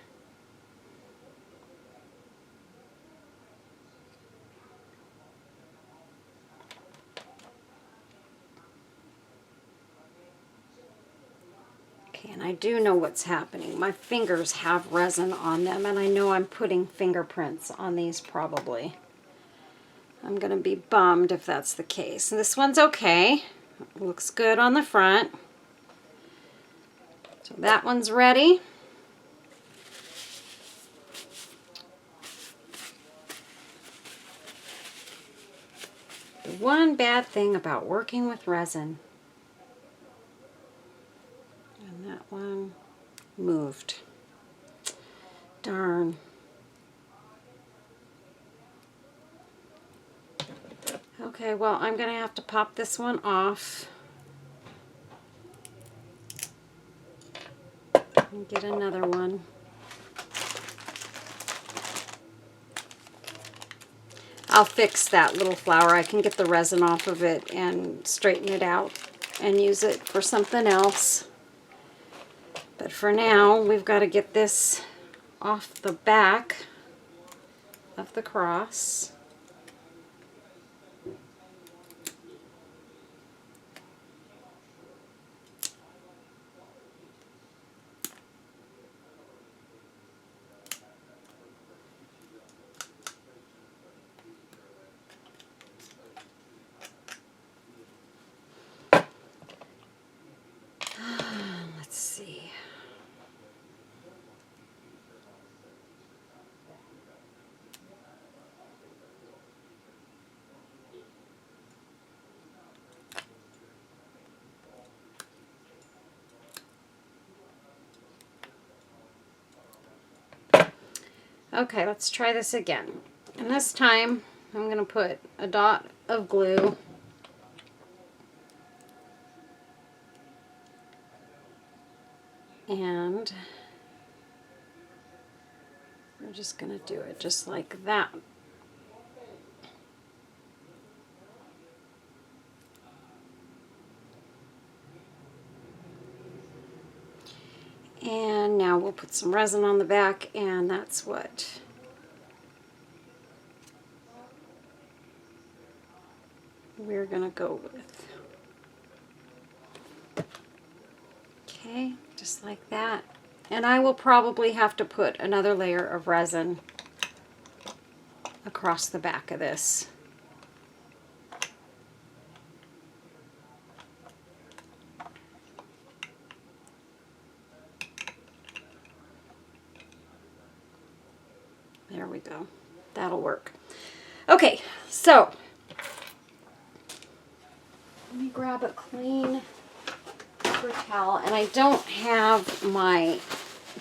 Okay, and I do know what's happening. My fingers have resin on them, and I know I'm putting fingerprints on these probably. I'm going to be bummed if that's the case. And this one's okay. Looks good on the front. So that one's ready. The one bad thing about working with resin, and that one moved. Darn. Okay, well, I'm going to have to pop this one off and get another one. I'll fix that little flower. I can get the resin off of it and straighten it out and use it for something else. But for now, we've got to get this off the back of the cross. Let's see. Okay, let's try this again. And this time, I'm going to put a dot of glue and we're just going to do it just like that. And now we'll put some resin on the back, and that's what we're going to go with. Okay, just like that. And I will probably have to put another layer of resin across the back of this. There we go. That'll work. Okay, so let me grab a clean paper towel, and I don't have my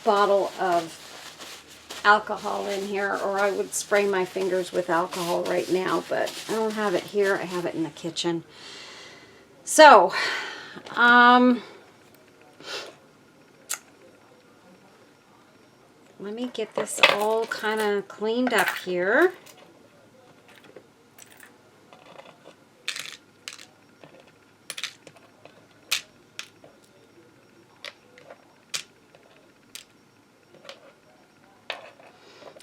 bottle of alcohol in here, or I would spray my fingers with alcohol right now, but I don't have it here. I have it in the kitchen. So, let me get this all kind of cleaned up here.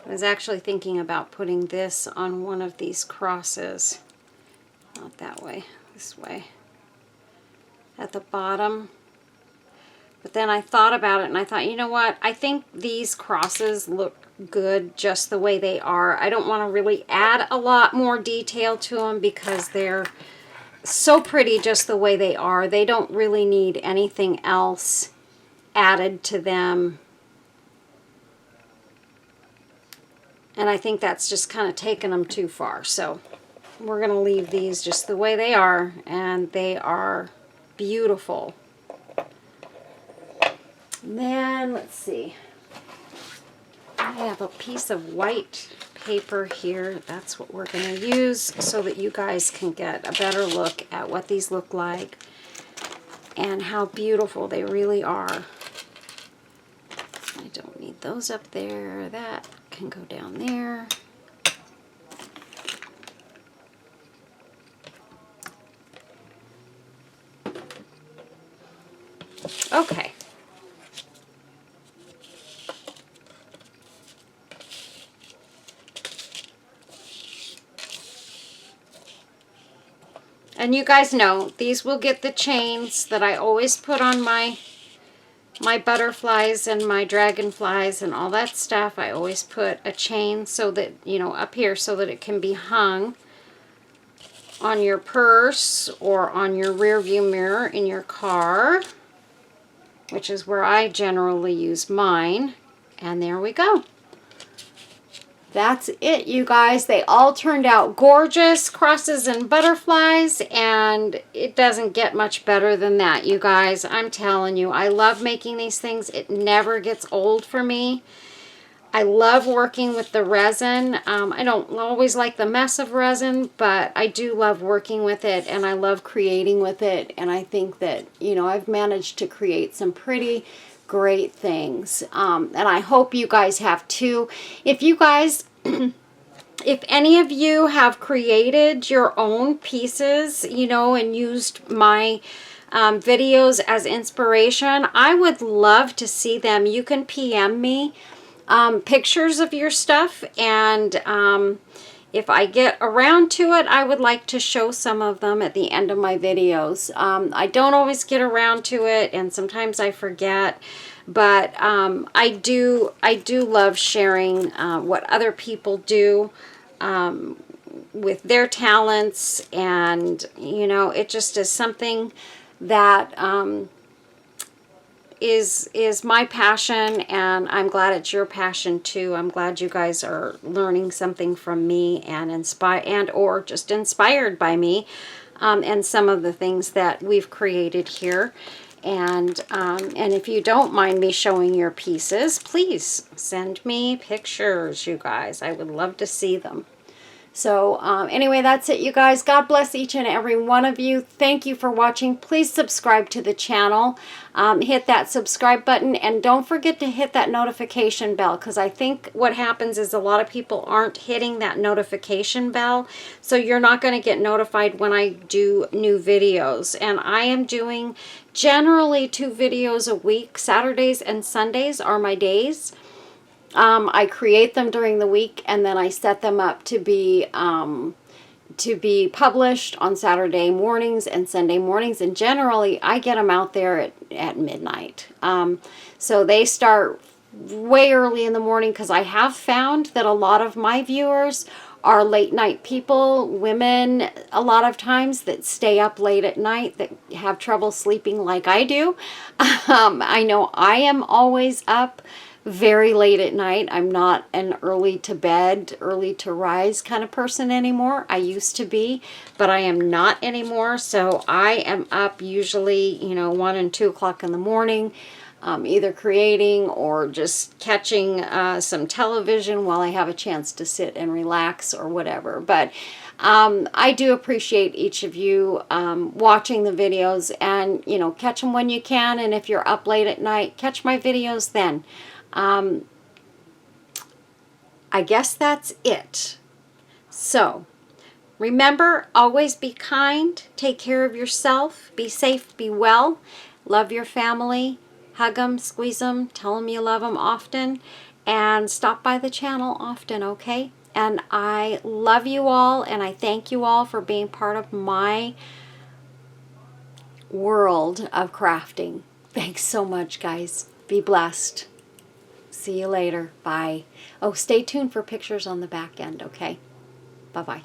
I was actually thinking about putting this on one of these crosses. Not that way, this way. At the bottom. But then I thought about it and I thought, you know what? I think these crosses look good just the way they are. I don't want to really add a lot more detail to them because they're so pretty just the way they are. They don't really need anything else added to them. And I think that's just kind of taking them too far. So we're going to leave these just the way they are, and they are beautiful. And then, let's see. I have a piece of white paper here. That's what we're going to use so that you guys can get a better look at what these look like and how beautiful they really are. I don't need those up there. That can go down there. Okay. And you guys know, these will get the chains that I always put on my butterflies and my dragonflies and all that stuff. I always put a chain so that, you know, up here so that it can be hung on your purse or on your rear view mirror in your car, which is where I generally use mine. And there we go. That's it, you guys. They all turned out gorgeous, crosses and butterflies, and it doesn't get much better than that, you guys. I'm telling you, I love making these things. It never gets old for me. I love working with the resin. I don't always like the mess of resin, but I do love working with it, and I love creating with it. And I think that, you know, I've managed to create some pretty great things. And I hope you guys have too. If you guys, if any of you have created your own pieces, you know, and used my videos as inspiration, I would love to see them. You can PM me pictures of your stuff, and if I get around to it, I would like to show some of them at the end of my videos. I don't always get around to it, and sometimes I forget, but I do love sharing what other people do with their talents, and you know, it just is something that is my passion, and I'm glad it's your passion too. I'm glad you guys are learning something from me and or just inspired by me and some of the things that we've created here. And if you don't mind me showing your pieces, please send me pictures, you guys. I would love to see them. So anyway, that's it, you guys. God bless each and every one of you. Thank you for watching. Please subscribe to the channel. Hit that subscribe button, and don't forget to hit that notification bell, because I think what happens is a lot of people aren't hitting that notification bell, so you're not going to get notified when I do new videos. And I am doing generally 2 videos a week. Saturdays and Sundays are my days. I create them during the week, and then I set them up to be published on Saturday mornings and Sunday mornings, and generally I get them out there at midnight. So they start way early in the morning, because I have found that a lot of my viewers are late night people, women a lot of times, that stay up late at night, that have trouble sleeping like I do. I know I am always up very late at night. I'm not an early to bed, early to rise kind of person anymore. I used to be, but I am not anymore. So I am up usually, you know, 1 and 2 o'clock in the morning, either creating or just catching some television while I have a chance to sit and relax or whatever. But I do appreciate each of you watching the videos, and, you know, catch them when you can. And if you're up late at night, catch my videos then. I guess that's it. So remember, always be kind, take care of yourself, be safe, be well, love your family, hug them, squeeze them, tell them you love them often, and stop by the channel often, okay? And I love you all, and I thank you all for being part of my world of crafting. Thanks so much, guys. Be blessed. See you later. Bye. Oh, stay tuned for pictures on the back end, okay? Bye-bye.